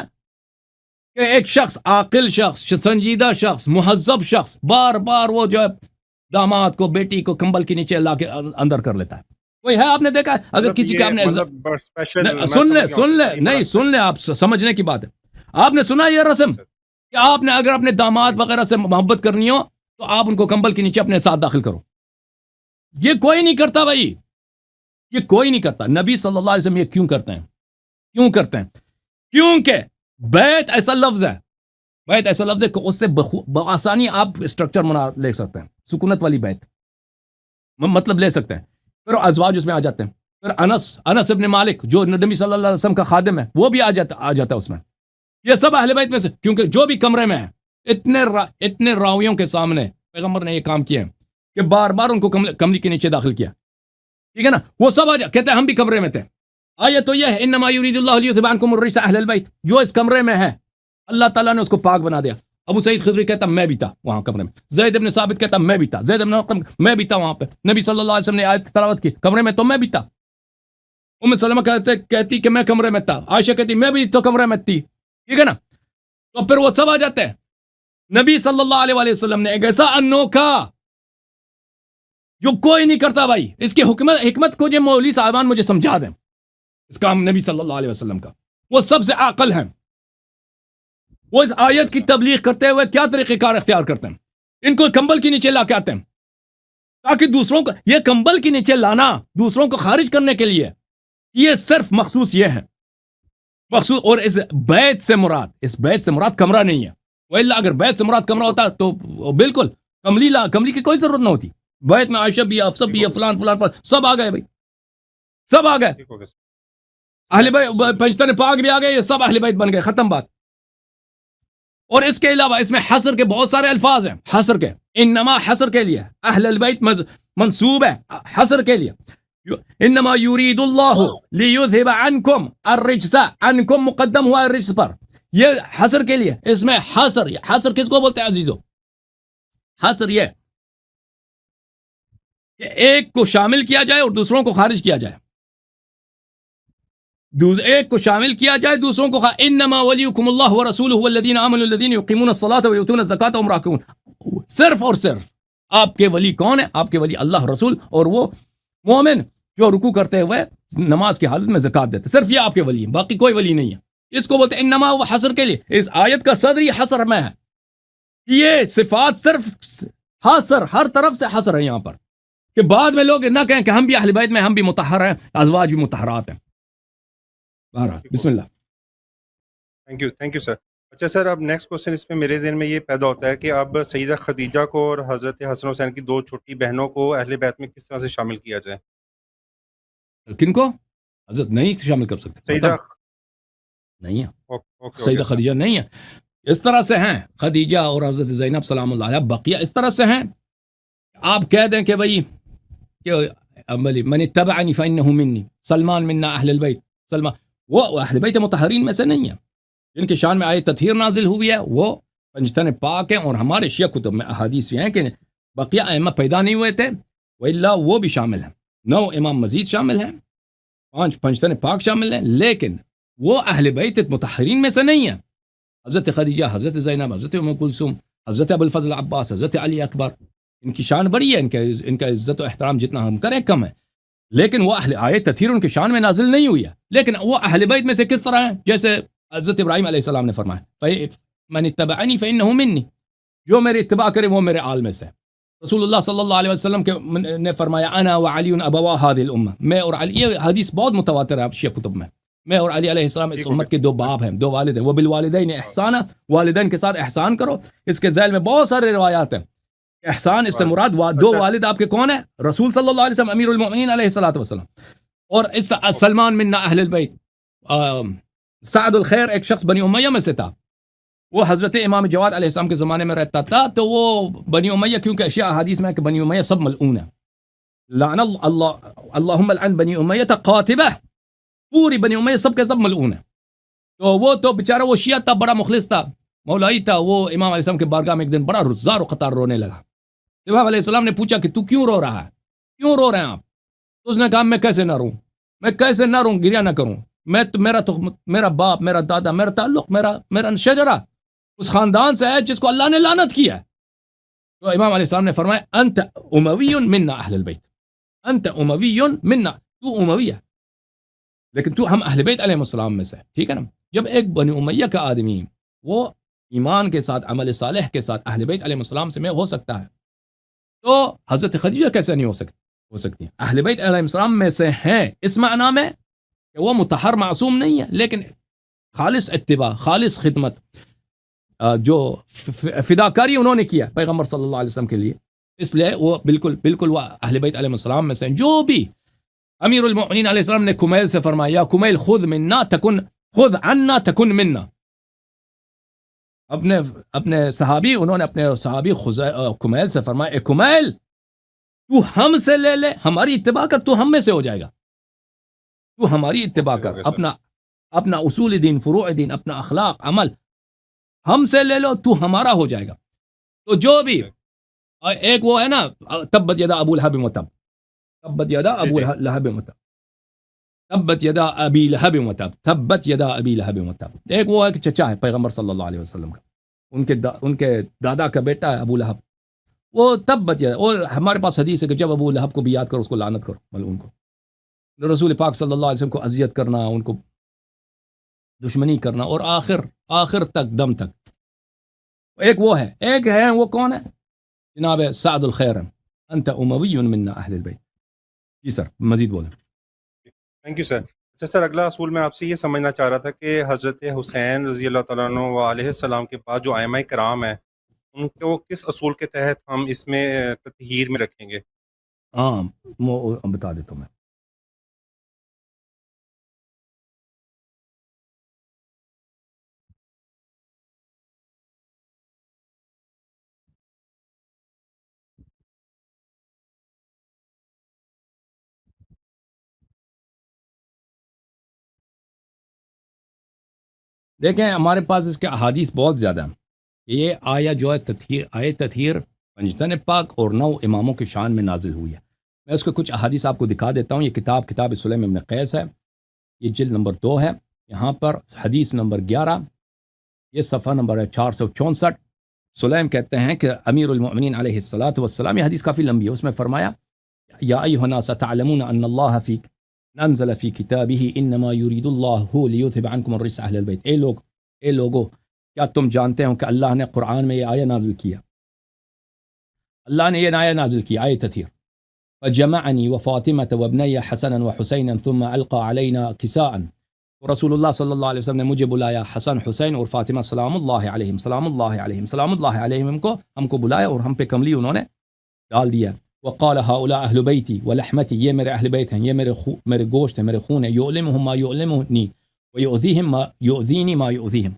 کہ ایک شخص، عاقل شخص، سنجیدہ شخص، مہذب شخص، بار بار وہ جو ہے داماد کو، بیٹی کو کمبل کے نیچے لا کے اندر کر لیتا ہے؟ کوئی ہے؟ آپ نے دیکھا ہے؟ اگر کسی کا آپ نے سن لیں آپ سمجھنے کی بات ہے. آپ نے سنا یہ رسم کہ آپ نے اگر اپنے داماد وغیرہ سے محبت کرنی ہو تو آپ ان کو کمبل کے نیچے اپنے ساتھ داخل کرو؟ یہ کوئی نہیں کرتا بھائی، یہ کوئی نہیں کرتا. نبی صلی اللہ علیہ وسلم یہ کیوں کرتے ہیں؟ کیونکہ بیت ایسا لفظ ہے کہ اس سے بآسانی آپ اسٹرکچر لے سکتے ہیں، سکونت والی بیت مطلب لے سکتے ہیں. پھر ازواج اس میں آ جاتے ہیں. پھر انس ابن مالک جو نبی صلی اللہ علیہ وسلم کا خادم ہے، وہ بھی آ جاتا ہے اس میں. یہ سب اہل بیت میں سے، کیونکہ جو بھی کمرے میں ہے، اتنے راویوں کے سامنے پیغمبر نے یہ کام کیا ہے کہ بار بار ان کو کملی کے نیچے داخل کیا. ٹھیک ہے نا. وہ سب کہتے ہیں ہم بھی کمرے میں تھے. آیت تو یہ ہے، انما یرید اللہ لیذھب عنکم الرجس اہل البیت، جو اس کمرے میں ہے اللہ تعالیٰ نے اس کو پاک بنا دیا. ابو سعید خدری کہتا میں بھی تھا وہاں کمرے میں، زید ابن ثابت کہتا میں بھی تھا، زید ابن میں بھی تھا وہاں پہ. نبی صلی اللہ علیہ وسلم نے آیت تلاوت کی کمرے میں، تو میں بھی تھا. ام سلمہ کہتی کہ میں کمرے میں تھا، عائشہ کہتی میں بھی تو کمرے میں تھی، ٹھیک ہے نا؟ تو پھر وہ سب آ جاتے ہیں. نبی صلی اللہ علیہ وآلہ وسلم نے ایک ایسا انوکھا جو کوئی نہیں کرتا بھائی. اس کی حکمت کو جو مولوی صاحبان مجھے سمجھا دیں. اس کا نبی صلی اللہ علیہ وسلم کا وہ سب سے عاقل ہیں. وہ اس آیت کی تبلیغ کرتے ہوئے کیا طریقہ کار اختیار کرتے ہیں؟ ان کو کمبل کے نیچے لا کے آتے ہیں تاکہ دوسروں کو، یہ کمبل کے نیچے لانا دوسروں کو خارج کرنے کے لیے، یہ صرف مخصوص یہ ہے مخصوص. اور اس بیت سے مراد کمرہ نہیں ہے. وإلا اگر بیت سے مراد کمرہ ہوتا تو بالکل کملی کی کوئی ضرورت نہ ہوتی. بیت میں عائشہ بھی، افسب بھی، فلان سب آ گئے بھائی، سب آ گئے. اہل بیت پنجتن پاک بھی آ گئے، یہ سب اہل بیت بن گئے، ختم بات. اور اس کے علاوہ اس میں حصر کے بہت سارے الفاظ ہیں. حصر کے، انما حصر کے لیے اہل البیت منصوب ہے حصر کے لیے. انما یرید اللہ لیذهب عنکم الرجس، عنکم مقدم ہوا الرجس پر، یہ حصر کے لیے. اس میں حصر کس کو بولتے ہیں عزیزو؟ حصر یہ کہ ایک کو شامل کیا جائے اور دوسروں کو خارج کیا جائے. ایک کو شامل کیا جائے دوسروں کو انما ولیکم اللہ ورسولہ والذین آمنوا الذین یقیمون الصلاۃ ویؤتون الزکاۃ وهم راکعون. صرف اور صرف آپ کے ولی کون ہے؟ آپ کے ولی اللہ رسول اور وہ مومن جو رکوع کرتے ہوئے نماز کی حالت میں زکات دیتے. صرف یہ آپ کے ولی ہیں، باقی کوئی ولی نہیں ہے. اس کو بولتے ہیں انما. وہ حصر کے لیے. اس آیت کا صدر یہ حصر میں ہے. یہ صفات صرف حصر، ہر طرف سے حصر ہے یہاں پر، کہ بعد میں لوگ نہ کہیں کہ ہم بھی اہل بیت میں، ہم بھی مطہر ہیں، ازواج بھی مطہرات ہیں. بسم اللہ. تھینک یو سر. اچھا سر، اب نیکسٹ کوشچن اس میں میرے ذہن میں یہ پیدا ہوتا ہے کہ اب سیدہ خدیجہ کو اور حضرت حسن حسین کی دو چھوٹی بہنوں کو اہل بیت میں کس طرح سے شامل کیا جائے؟ کن کو حضرت نہیں شامل کر سکتے؟ سیدہ نہیں ہے، سیدہ خدیجہ نہیں ہے. اس طرح سے ہیں خدیجہ اور حضرت زینب سلام اللہ علیہ، بقیہ اس طرح سے ہیں. آپ کہہ دیں کہ بھئی من اتبعنی فإنہ منی، سلمان منا اہل البیت. سلمان وہ اہل بیت مطہرین میں سے نہیں ہے، جن کے شان میں آیت تطہیر نازل ہوئی ہے، وہ پنجتن پاک ہیں. اور ہمارے شیعہ کتب میں احادیث ہیں کہ بقیہ ائمہ پیدا نہیں ہوئے تھے، وإلا وہ بھی شامل ہیں. 9 امام مزید شامل ہیں، 5 پنجتن پاک شامل ہیں، لیکن وہ اہل بیت مطہرین میں سے نہیں ہیں. حضرت خدیجہ، حضرت زینب، حضرت ام کلثوم، حضرت ابو الفضل عباس، حضرت علی اکبر، ان کی شان بڑی ہے. ان کا عزت و احترام جتنا ہم کریں کم ہے، لیکن وہ اہل آیت تطہیر ان کی شان میں نازل نہیں ہوئی ہے. لیکن وہ اہل بیت میں سے کس طرح ہیں؟ جیسے حضرت ابراہیم علیہ السلام نے فرمایا من اتبعنی فإنہ منی، جو میری اتباع کرے وہ میرے آل میں سے. رسول اللہ صلی اللہ علیہ وسلم نے فرمایا انا وعلی ابوا هذه الامه، میں اور علی. یہ حدیث بہت متواتر ہے شیعہ کتب میں. میں اور علی علیہ السلام اس امت کے 2 باپ ہیں، 2 والد ہیں. وبالوالدین احسانا، والدین کے ساتھ احسان کرو. اس کے ذیل میں بہت سارے روایات ہیں. احسان اس سے مراد 2 والد آپ کے کون ہیں؟ رسول صلی اللہ علیہ وسلم، امیر المؤمنین علیہ الصلوۃ والسلام. اور اس سلمان منا اہل البیت. سعد الخیر ایک شخص بنی امیہ میں سے تھا، وہ حضرت امام جواد علیہ السلام کے زمانے میں رہتا تھا. تو وہ بنی امیہ، کیونکہ اشیاء حدیث میں ہے کہ بنی امیہ سب ملعون ہیں، لعن اللہ اللہم لعن بنی امیہ قاتبہ، پوری بنی امیہ سب کے سب ملعون ہیں. تو وہ تو بیچارہ وہ شیعہ تھا، بڑا مخلص تھا، مولائی تھا. وہ امام علیہ السلام کے بارگاہ میں ایک دن بڑا رزار و قطار رونے لگا. امام علیہ السلام نے پوچھا کہ تو کیوں رو رہا ہے، کیوں رو رہے ہیں آپ؟ تو اس نے کہا میں کیسے نہ روں، میں کیسے نہ روں، گریہ نہ کروں. میں تو میرا باپ، میرا دادا، میرا تعلق، میرا شجرہ اس خاندان سے ہے جس کو اللہ نے لعنت کیا ہے. تو امام علیہ السلام نے فرمایا انت اموی منا اہل البیت، انت اموی منا، تو اموی ہے لیکن تو ہم اہل بیت علیہ السلام میں سے، ٹھیک ہے نا. جب ایک بنی امیہ کا آدمی وہ ایمان کے ساتھ، عمل صالح کے ساتھ اہل بیت علیہ السلام سے میں ہو سکتا ہے، تو حضرت خدیجہ کیسے نہیں ہو سکتی؟ اہل بیت علیہ السلام میں سے ہیں، اس معنی میں کہ وہ مطہر معصوم نہیں ہے، لیکن خالص اتباع، خالص خدمت، جو فداکاری انہوں نے کیا پیغمبر صلی اللہ علیہ وسلم کے لیے، اس لیے وہ بالکل وہ اہل بیت علیہ السلام میں سے ہیں. جو بھی امیر المؤمنین علیہ السلام نے کمیل سے فرمایا یا کمیل خذ منا تکن، خذ عنا تکن منا. اپنے صحابی، انہوں نے اپنے صحابی کمیل سے فرمایا اے کمیل تو ہم سے لے لے، ہماری اتباع کر، تو ہم میں سے ہو جائے گا. تو ہماری اتباع کر، اپنا اصول دین، فروع دین، اپنا اخلاق، عمل ہم سے لے لو، تو ہمارا ہو جائے گا. تو جو بھی ایک وہ ہے نا تبت یدا ابو لہب وتب، تبت یدا ابو لہب وتب، تبت یدا ابی لہب وتب، تبت یدا ابی لہب وتب. ایک وہ ہے کہ چچا ہے پیغمبر صلی اللہ علیہ وسلم کا، ان کے دادا کا بیٹا ہے ابو لہب، وہ تبت یدا. اور ہمارے پاس حدیث ہے کہ جب ابو لہب کو بھی یاد کرو اس کو لعنت کرو، ملعون کو. رسول پاک صلی اللہ علیہ وسلم کو اذیت کرنا، ان کو دشمنی کرنا، اور آخر تک دم تک. ایک وہ ہے، ایک ہے وہ کون ہے؟ جناب سعد الخیر، انت اموی منا اہل البیت. جی سر مزید بولیں. تھینک یو سر. اچھا سر، اگلا اصول میں آپ سے یہ سمجھنا چاہ رہا تھا کہ حضرت حسین رضی اللہ تعالیٰ عنہ و علیہ السلام کے بعد جو ائمہ کرام ہیں ان کو کس اصول کے تحت ہم اس میں تطہیر میں رکھیں گے؟ ہاں وہ بتا دیتا ہوں میں. دیکھیں ہمارے پاس اس کے احادیث بہت زیادہ ہیں. یہ آیا جو ہے تطہیر پنجتن پاک اور 9 اماموں کے شان میں نازل ہوئی ہے. میں اس کے کچھ احادیث آپ کو دکھا دیتا ہوں. یہ کتاب سلیم ابن قیس ہے، یہ جلد نمبر 2 ہے. یہاں پر حدیث نمبر 11، یہ صفحہ نمبر ہے 464. سلیم کہتے ہیں کہ امیر المؤمنین علیہ الصلاۃ والسلام، یہ حدیث کافی لمبی ہے، اس میں فرمایا یا ایھا الناس تعلمون ان اللہ فی انزل فی کتابہ انما یرید اللہ لیذھب عنکم الرجس اہل البیت. اے لوگو، کیا تم جانتے ہو کہ اللہ نے قرآن میں یہ آیہ نازل کیا؟ اللہ نے یہ آیہ نازل کی، آیہ تطہیر. فجمعنی وفاطمة وابنی حسنا وحسینا ثم القى علینا کساء. رسول اللہ صلی اللہ علیہ وسلم نے مجھے بلایا، حسن حسین اور فاطمہ سلام اللہ علیہم کو ہم کو بلایا اور ہم پہ کملی انہوں نے ڈال دیا. وقال هؤلاء اہل بیتی ولحمتی، یہ میرے اہل بیت ہیں، یہ میرے گوشت ہیں، میرے خون ہیں. یعلمهم ما یعلمنی ویؤذیہم ما یؤذینی ما یؤذیہم.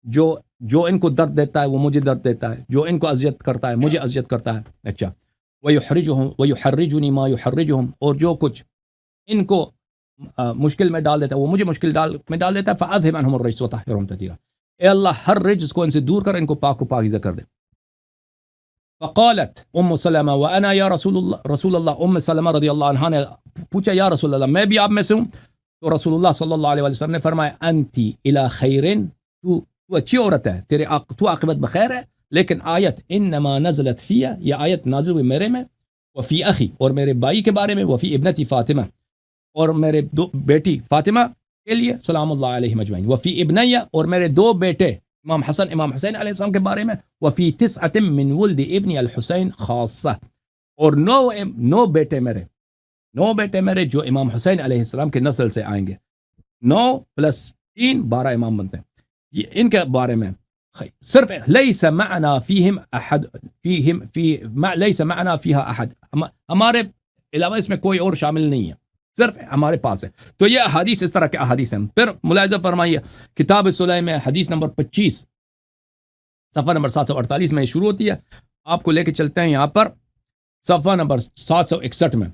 جو ان کو درد دیتا ہے وہ مجھے درد دیتا ہے، جو ان کو اذیت کرتا ہے مجھے اذیت کرتا ہے. اچھا، ویحرجنی ما یحرجہم، اور جو کچھ ان کو مشکل میں ڈال دیتا ہے وہ مجھے مشکل میں ڈال دیتا ہے. فاذهب عنہم الرجس وطہرہم تطہیرا. اے اللہ ہر رجس کو ان سے دور کر، ان کو پاک و پاکیزہ کر دے. فقالت ام سلمہ وانا یا رسول اللہ. ام سلمہ رضی اللہ عنہا نے پوچھا یا رسول اللہ میں بھی آپ میں سے ہوں؟ تو رسول اللہ صلی اللہ علیہ وسلم نے فرمایا انتی الی خیرن، تو اچھی عورت ہے، تو عاقبت بخیر ہے. لیکن آیت انما نزلت فیہ، یہ آیت نازل ہوئی میرے میں، وفی اخی، اور میرے بھائی کے بارے میں، وفی ابنتی فاطمہ، اور میرے بیٹی فاطمہ کے لیے سلام اللہ علیہ مجمعین، وفی ابنیہ، اور میرے 2 بیٹے امام حسن امام حسین علیہ السلام کے بارے میں، وفی 9 من ولد ابن الحسین خاصہ، اور 9 بیٹے میرے جو امام حسین علیہ السلام کے نسل سے آئیں گے. 9 + 3 12 امام بنتے ہیں. یہ ان کے بارے میں صرف لیس معنا فیہم احد، لیس معنا فیہا احد، ہمارے علاوہ اس میں کوئی اور شامل نہیں ہے، صرف ہمارے پاس ہے. تو یہ احادیث اس طرح کے احادیث ہیں. پھر ملاحظہ فرمائیے کتاب سلیم میں حدیث نمبر 25 صفحہ نمبر 748 میں شروع ہوتی ہے. آپ کو لے کے چلتے ہیں یہاں پر صفحہ نمبر 761 میں.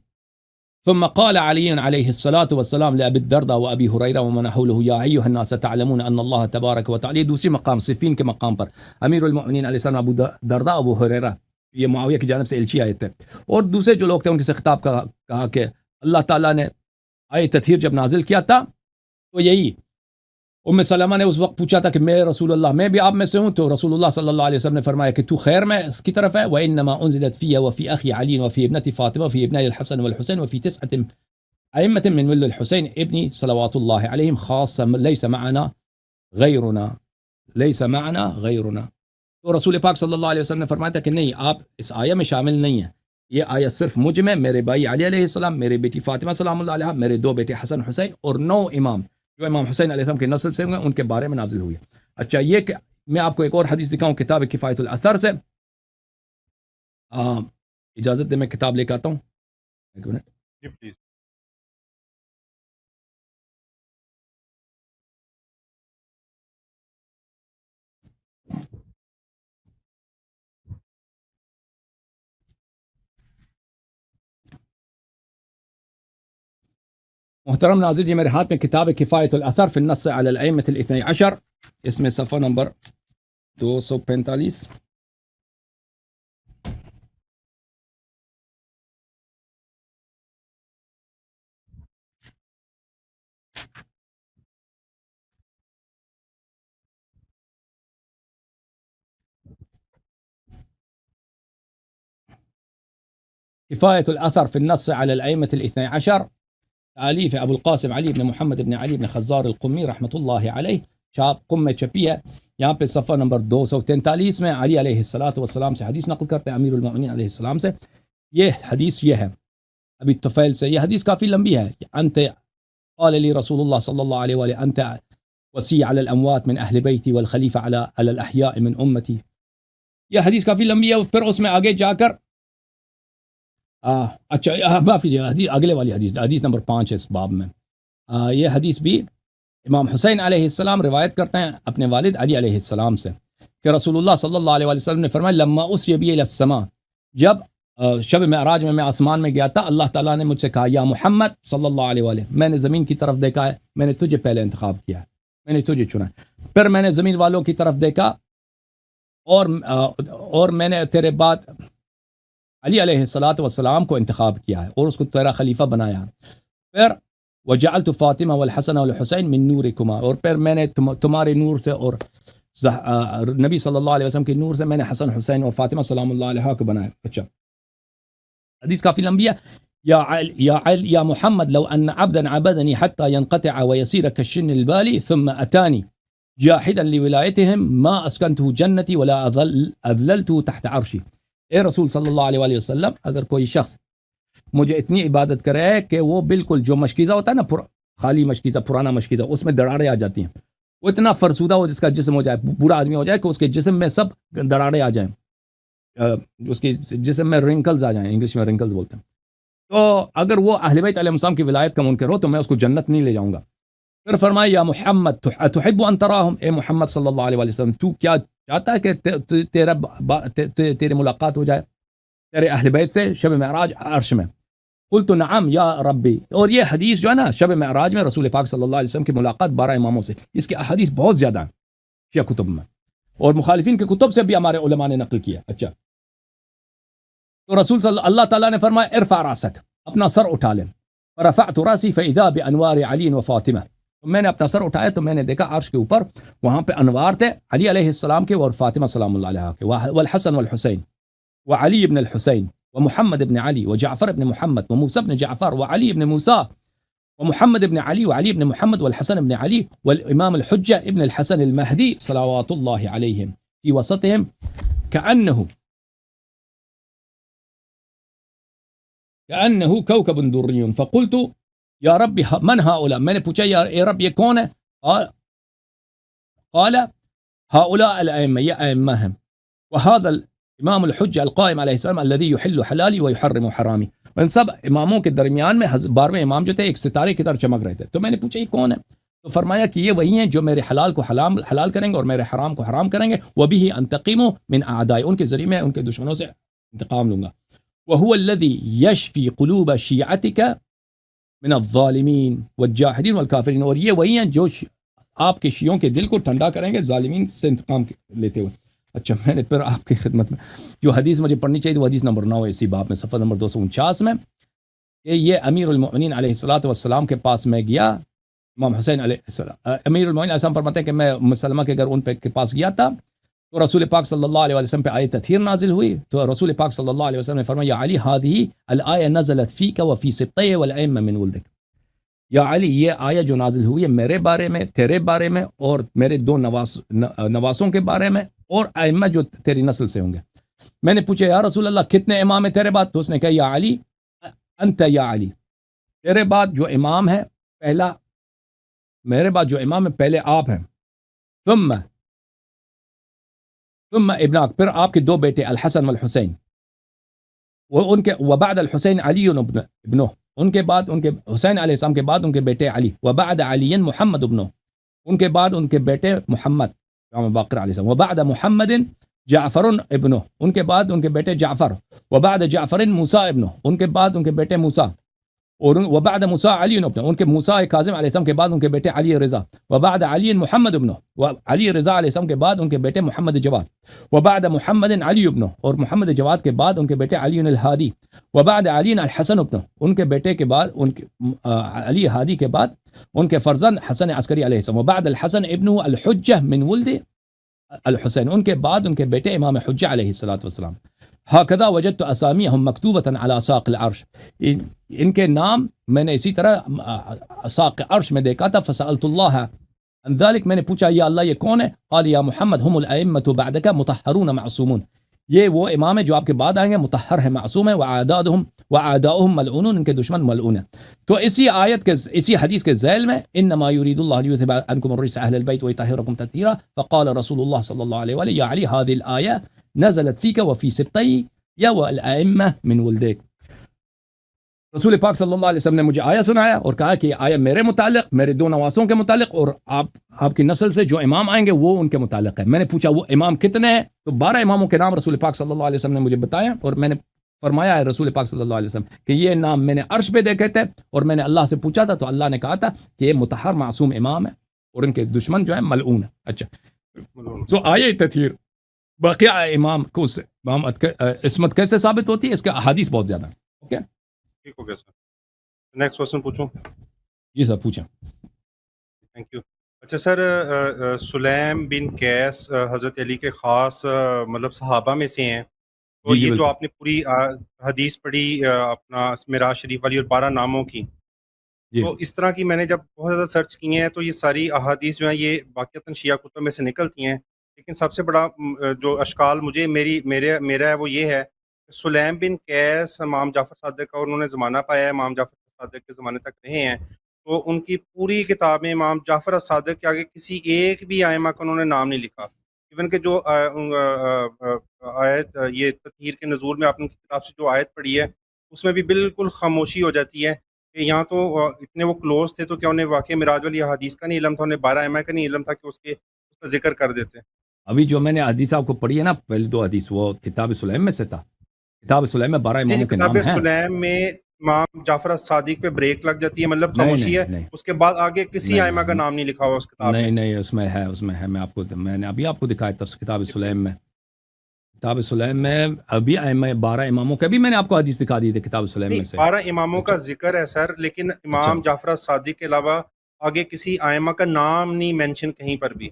ثم قال علی علیہ الصلاۃ والسلام لأبی الدرداء وابی ہریرہ ومن حوله یا ایھا الناس تعلمون ان اللہ تبارک وتعالی. دوسری مقام صفین کے مقام پر امیر المؤمنین علیہ السلام ابو درداء ابو ہریرہ، یہ معاویہ کی جانب سے الچی آئے تھے، اور دوسرے جو لوگ تھے ان کے سے خطاب کہا کہ اللہ تعالیٰ نے آیہ تطہیر جب نازل کیا تھا تو یہی ام سلمہ نے اس وقت پوچھا تھا کہ میں رسول اللہ میں بھی آپ میں سے ہوں، تو رسول اللہ صلی اللہ علیہ وسلم نے فرمایا کہ تو خیر میں اس کی طرف ہے. وانما انزلت فی وفی اخی علی وفی ابنتی فاطمہ وفی ابنی الحسن والحسین وفی 9 ائمة من ولد الحسین ابنی صلوات اللہ علیہم خاصہ لیس معنا غیرنا. تو رسول پاک صلی اللہ علیہ وسلم نے فرمایا تھا کہ نہیں، آپ اس آیہ میں شامل نہیں ہیں، یہ آیہ صرف مجھ میں، میرے بھائی علی علیہ السلام، میری بیٹی فاطمہ سلام اللہ علیہ، میرے 2 بیٹے حسن حسین، اور 9 امام جو امام حسین علیہ السلام کے نسل سے ہوں گے ان کے بارے میں نازل ہوئی ہے. اچھا، یہ کہ میں آپ کو ایک اور حدیث دکھاؤں کتاب کفایت الاثر سے. اجازت دے میں کتاب لے کے آتا ہوں، ایک منٹ. G please. محترم ناظرین، یہ میرے ہاتھ میں کتاب کفایت الاثر فی النص علی الائمة الاثنی عشر، اس میں صفحہ نمبر 245. كفاية الأثر في النص على الأئمة الاثني عشر تأليف أبو القاسم علي بن محمد بن علي بن خزار القمی رحمۃ اللہ علیہ، چھاپ قم میں چھپی ہے. یہاں پہ صفحہ نمبر 243 میں علی علیہ الصلاۃ والسلام سے حدیث نقل کرتے ہیں، امیر المؤمنین علیہ السلام سے. یہ حدیث یہ ہے ابی طفیل سے. یہ حدیث کافی لمبی ہے. انت قال لی رسول اللہ صلی اللہ علیہ وآلہ انت وصی علی الاموات من اہل بیتی والخلیفہ علی الاحیاء من امتی. یہ حدیث کافی لمبی ہے. پھر اس میں آگے جا کر اچھا معافی جی، اگلے والی حدیث نمبر 5 ہے اس باب میں. یہ حدیث بھی امام حسین علیہ السلام روایت کرتے ہیں اپنے والد علی علیہ السلام سے کہ رسول اللہ صلی اللہ علیہ وسلم نے فرمایا لما اسری بی الی السماء، جب شب معراج میں آسمان میں گیا تھا، اللہ تعالیٰ نے مجھ سے کہا یا محمد صلی اللہ علیہ وآلہ، میں نے زمین کی طرف دیکھا ہے، میں نے تجھے پہلے انتخاب کیا ہے، میں نے تجھے چنا ہے. پھر میں نے زمین والوں کی طرف دیکھا اور میں نے تیرے بعد علی علیہ الصلاۃ والسلام کو انتخاب کیا ہے اور اس کو تیرا خلیفہ بنایا. پھر وجعلت فاطمہ والحسن والحسین من نورکما، اور پھر میں نے تمہارے نور سے اور نبی صلی اللہ علیہ وسلم کے نور سے میں نے حسن حسین اور فاطمہ سلام اللہ علیہ کو بنایا. اچھا حدیث کافی لمبی ہے. یا محمد لو ان عبدا عبدني حتى ينقطع ويصير كالشن البالي ثم اتاني جاحدا لولایتهم ما اسكنته جنتي ولا اذللته تحت عرشي. اے رسول صلی اللہ علیہ وآلہ وسلم، اگر کوئی شخص مجھے اتنی عبادت کرے کہ وہ بالکل جو مشکیزہ ہوتا ہے نا، خالی مشکیزہ، پرانا مشکیزہ، اس میں دراڑیں آ جاتی ہیں، وہ اتنا فرسودہ ہو جس کا جسم ہو جائے، برا آدمی ہو جائے کہ اس کے جسم میں سب دراڑیں آ جائیں، اس کے جسم میں رنکلز آ جائیں، انگلش میں رنکلز بولتے ہیں. تو اگر وہ اہل بیت علیہ السلام کی ولایت کا منکر ہو تو میں اس کو جنت نہیں لے جاؤں گا. پھر فرمایا یا محمد تحب ان تراہم، اے محمد صلی اللہ علیہ وسلم تو کیا چاہتا ہے کہ تیرے ملاقات ہو جائے تیرے اہل بیت سے شب معراج عرش میں. قلت نعم یا ربی. اور یہ حدیث جو ہے نا شب معراج میں رسول پاک صلی اللہ علیہ وسلم کی ملاقات 12 اماموں سے، اس کے احادیث بہت زیادہ ہیں شیعہ کتب میں، اور مخالفین کے کتب سے بھی ہمارے علماء نے نقل کیا. اچھا تو رسول صلی اللہ تعالیٰ نے فرمایا ارفع راسک، اپنا سر اٹھا لیں. فرفعت راسی فاذا بانوار علی و فاطمہ. میں نے اپنا سر اٹھایا تو میں نے دیکھا عرش کے اوپر وہاں پہ انوار تھے علی علیہ السلام کے اور فاطمہ سلام اللہ علیہ کے، والحسن والحسین وعلی ابن الحسین ومحمد ابن علی وجعفر ابن محمد وموسى ابن جعفر وعلی ابن موسى ومحمد ابن علی وعلی ابن محمد والحسن ابن علی والامام الحجہ ابن الحسن المہدی صلوات اللہ علیہم فی وسطهم كأنه كوكب دري. فقلت یا رب من هؤلاء، میں نے پوچھا یا رب یہ کون ہے؟ قال هؤلاء الائمہ، یہ ائمہ ہیں. وهذا الامام الحجہ القائم علیہ السلام الذي يحل حلالی ويحرم حرامی. ان سب اماموں کے درمیان میں 12ویں امام جو تھے ایک ستارے کی طرح چمک رہے تھے. تو میں نے پوچھا یہ کون ہے؟ تو فرمایا کہ یہ وہی ہیں جو میرے حلال کو حلال کریں گے اور میرے حرام کو حرام کریں گے. وبه انتقم من اعدائی، ان کے ذریعے میں ان کے دشمنوں سے انتقام لوں گا. وهو الذي يشفي قلوب شيعتك من الظالمین والجاہدین والکافرین. اور یہ وہی ہیں جو آپ کے شیعوں کے دل کو ٹھنڈا کریں گے ظالمین سے انتقام لیتے ہوئے. اچھا میں نے پھر آپ کی خدمت میں جو حدیث مجھے پڑھنی چاہیے وہ حدیث نمبر 9 ہے اسی باب میں، صفحہ نمبر 249 میں، کہ یہ امیر المؤمنین علیہ الصلاۃ والسلام کے پاس میں گیا. امام حسین علیہ السلام، امیر المؤمنین علیہ السلام فرماتے ہیں کہ میں مسلمہ کے گھر ان کے پاس گیا تھا تو رسول پاک صلی اللہ علیہ وسلم پہ آیت تطہیر نازل ہوئی. تو رسول پاک صلی اللہ علیہ وسلم نے فرمایا یا علی هذه الآیہ نزلت فیک وفی سبطی والائمہ من ولدک. یا علی یہ آیت جو نازل ہوئی ہے میرے بارے میں، تیرے بارے میں اور میرے 2 نواسوں کے بارے میں اور ائمہ جو تیری نسل سے ہوں گے. میں نے پوچھا یا رسول اللہ کتنے امام ہیں تیرے بعد؟ تو اس نے کہا یا علی انت یا علی، تیرے بعد جو امام ہے پہلا، میرے بعد جو امام ہے پہلے آپ ہیں. ثم ابناک، پھر آپ کے 2 بیٹے الحسن والحسین، وہ ان کے وبعد الحسین علی ابنہ، ان کے بعد ان کے حسین علیہ السلام کے بعد ان کے بیٹے علی، وبعد علی محمد ابنہ، ان کے بعد ان کے بیٹے محمد امام باقر علیہ السلام، وبعد محمد جعفر ابنہ، ان کے بعد ان کے بیٹے جعفر، وبعد جعفر موسیٰ ابنہ، ان کے بعد ان کے بیٹے موسیٰ، اور وبعد موسیٰ علی ابنہ، ان کے موسیٰ کاظم علیہ السلام کے بعد ان کے بیٹے علی رضا، وبعد علی محمد ابنہ، علی رضا علیہ السلام کے بعد ان کے بیٹے محمد جواد، وبعد محمد علی ابنہ، اور محمد جواد کے بعد ان کے بیٹے علی الہادی، وبعد علی الحسن ابنہ، ان کے بیٹے کے بعد ان کے علی ہادی کے بعد ان کے فرزند حسن عسکری علیہ السلام، وبعد الحسن ابنہ الحجہ من ولد الحسین، ان کے بعد ان کے بیٹے امام حجہ علیہ الصلوۃ والسلام. هكذا وجدت اساميهم مكتوبة على ساق العرش. ان کے نام میں نے اسی طرح ساق عرش میں دیکھا تھا. فسألت الله عن ذلك, میں نے پوچھا یا اللہ یہ کون ہے؟ قال یا محمد هم الائمة بعدك مطهرون معصومون, یہ وہ امام ہے جو آپ کے بعد آئیں گے, مطہر ہے, معصوم ہے. وعداؤہم ملعونون, ان کے دشمن ملعون ہیں. تو اسی آیت کے اسی حدیث کے ذیل میں انما يريد الله ليذهب عنكم الرجس اهل البيت ويطهركم تطهيرا. فقال رسول الله صلى الله عليه وآله يا علي هذه الآية نزلت فيك وفي سبطي يا والأئمة من ولدك. رسول پاک صلی اللہ علیہ وسلم نے مجھے آیہ سنایا اور کہا کہ یہ آیہ میرے متعلق, میرے دو نواسوں کے متعلق, اور آپ کی نسل سے جو امام آئیں گے وہ ان کے متعلق ہے. میں نے پوچھا وہ امام کتنے ہیں؟ تو 12 اماموں کے نام رسول پاک صلی اللہ علیہ وسلم نے مجھے بتایا, اور میں نے فرمایا ہے رسول پاک صلی اللہ علیہ وسلم کہ یہ نام میں نے عرش پہ دیکھے تھے, اور میں نے اللہ سے پوچھا تھا تو اللہ نے کہا تھا کہ یہ مطہر معصوم امام ہے اور ان کے دشمن جو ہے ملعون ہے. اچھا, تو آیہ تطہیر باقی امام کو عصمت کیسے ثابت ہوتی ہے؟ اس کے احادیث بہت زیادہ ہیں. اوکے, ٹھیک ہو گیا سر. نیکسٹ کوشچن پوچھوں. جی سر پوچھیں. Thank you. اچھا سر, سلیم بن قیس حضرت علی کے خاص مطلب صحابہ میں سے ہیں, تو یہ جو آپ نے پوری حدیث پڑھی اپنا معراج شریف والی اور 12 ناموں کی, تو اس طرح کی میں نے جب بہت زیادہ سرچ کی ہیں تو یہ ساری احادیث جو ہیں یہ واقعتاً شیعہ کتب میں سے نکلتی ہیں, لیکن سب سے بڑا جو اشکال مجھے میرا ہے وہ یہ ہے سلیم بن قیس امام جعفر صادق کا انہوں نے زمانہ پایا ہے, امام جعفر صادق کے زمانے تک رہے ہیں, تو ان کی پوری کتاب میں امام جعفر صادق کے آگے کسی ایک بھی ائمہ کا انہوں نے نام نہیں لکھا. ایون کہ جو آیت یہ تطہیر کے نزول میں آپ نے کتاب سے جو آیت پڑھی ہے اس میں بھی بالکل خاموشی ہو جاتی ہے کہ یہاں تو اتنے وہ کلوز تھے تو کیا انہیں واقعی معراج والی حدیث کا نہیں علم تھا, انہیں 12 ائمہ کا نہیں علم تھا کہ اس کا ذکر کر دیتے. ابھی جو میں نے حدیث آپ کو پڑھی ہے نا, پہلے 2 حدیث وہ کتاب سلیم میں سے تھا. کتاب سلیم میں 12 اماموں کے نام ہیں. کتاب سلیم میں امام جعفر صادق پہ بریک لگ جاتی ہے, مطلب خاموشی ہے, اس کے بعد آگے کسی ائمہ کا نام نہیں لکھا ہوا اس کتاب میں. نہیں اس میں ہے میں نے ابھی آپ کو دکھایا تھا کتاب سلیم میں. کتاب سلیم میں ابھی 12 اماموں کا بھی میں نے آپ کو حدیث دکھا دی تھی کتاب سلیم میں سے. 12 اماموں کا ذکر ہے سر, لیکن امام جعفر صادق کے علاوہ آگے کسی ائمہ کا نام نہیں مینشن کہیں پر بھی.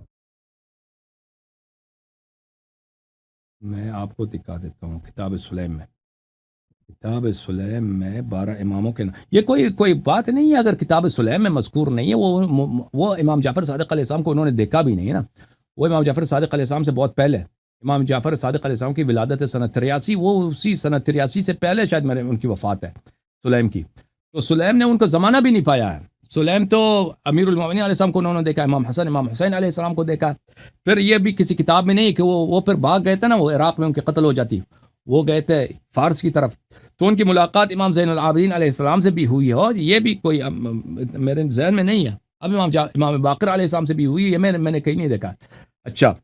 میں آپ کو دکھا دیتا ہوں کتاب سلیم میں. کتاب سلیم میں 12 اماموں کے نام, یہ کوئی بات نہیں ہے اگر کتاب سلیم میں مذکور نہیں ہے. وہ امام جعفر صادق علیہ السلام کو انہوں نے دیکھا بھی نہیں ہے نا. وہ امام جعفر صادق علیہ السلام سے بہت پہلے, امام جعفر صادق علیہ السلام کی ولادت ہے سنہ 83, وہ اسی سنہ 83 سے پہلے شاید ان کی وفات ہے سلیم کی. تو سلیم نے ان کو زمانہ بھی نہیں پایا ہے. سلیم تو امیر المومنین علیہ السلام کو انہوں نے دیکھا, امام حسین علیہ السلام کو دیکھا. پھر یہ بھی کسی کتاب میں نہیں کہ وہ پھر بھاگ گئے تھے نا, وہ عراق میں ان کے قتل ہو جاتی, وہ گئے تھے فارس کی طرف, تو ان کی ملاقات امام زین العابدین علیہ السلام سے بھی ہوئی ہے, اور یہ بھی کوئی میرے ذہن میں نہیں ہے. اب امام باقر علیہ السلام سے بھی ہوئی ہے, میں نے کہیں نہیں دیکھا. اچھا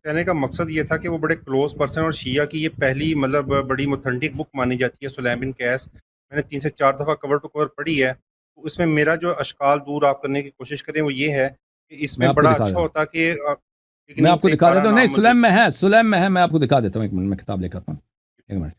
کہنے کا مقصد یہ تھا کہ وہ بڑے کلوز پرسن, اور شیعہ کی یہ پہلی مطلب بڑی اوتھینٹک بک مانی جاتی ہے سلیم بن قیس. میں نے 3 سے 4 دفعہ کور ٹو کور پڑھی ہے, تو اس میں میرا جو اشکال دور آپ کرنے کی کوشش کریں وہ یہ ہے کہ اس میں بڑا اچھا ہوتا کہ میں آپ کو دکھا دیتا ہوں. نہیں سلیم میں ہے, میں آپ کو دکھا دیتا ہوں. ایک منٹ میں کتاب لے کر آتا ہوں, ایک منٹ.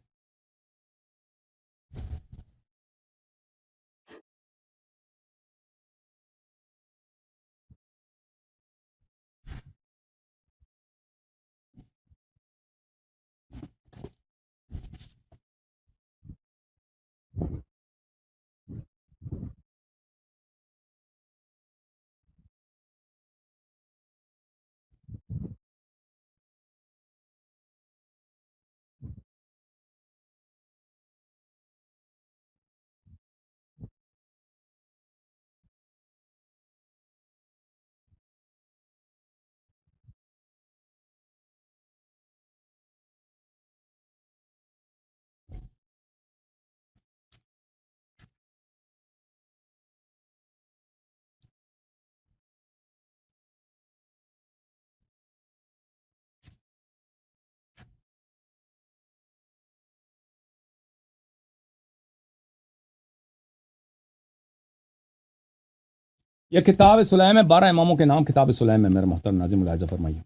یہ کتاب سلیم ہے, 12 اماموں کے نام کتاب سلیم میں. میرے محترم ناظرین ملاحظہ فرمائیے,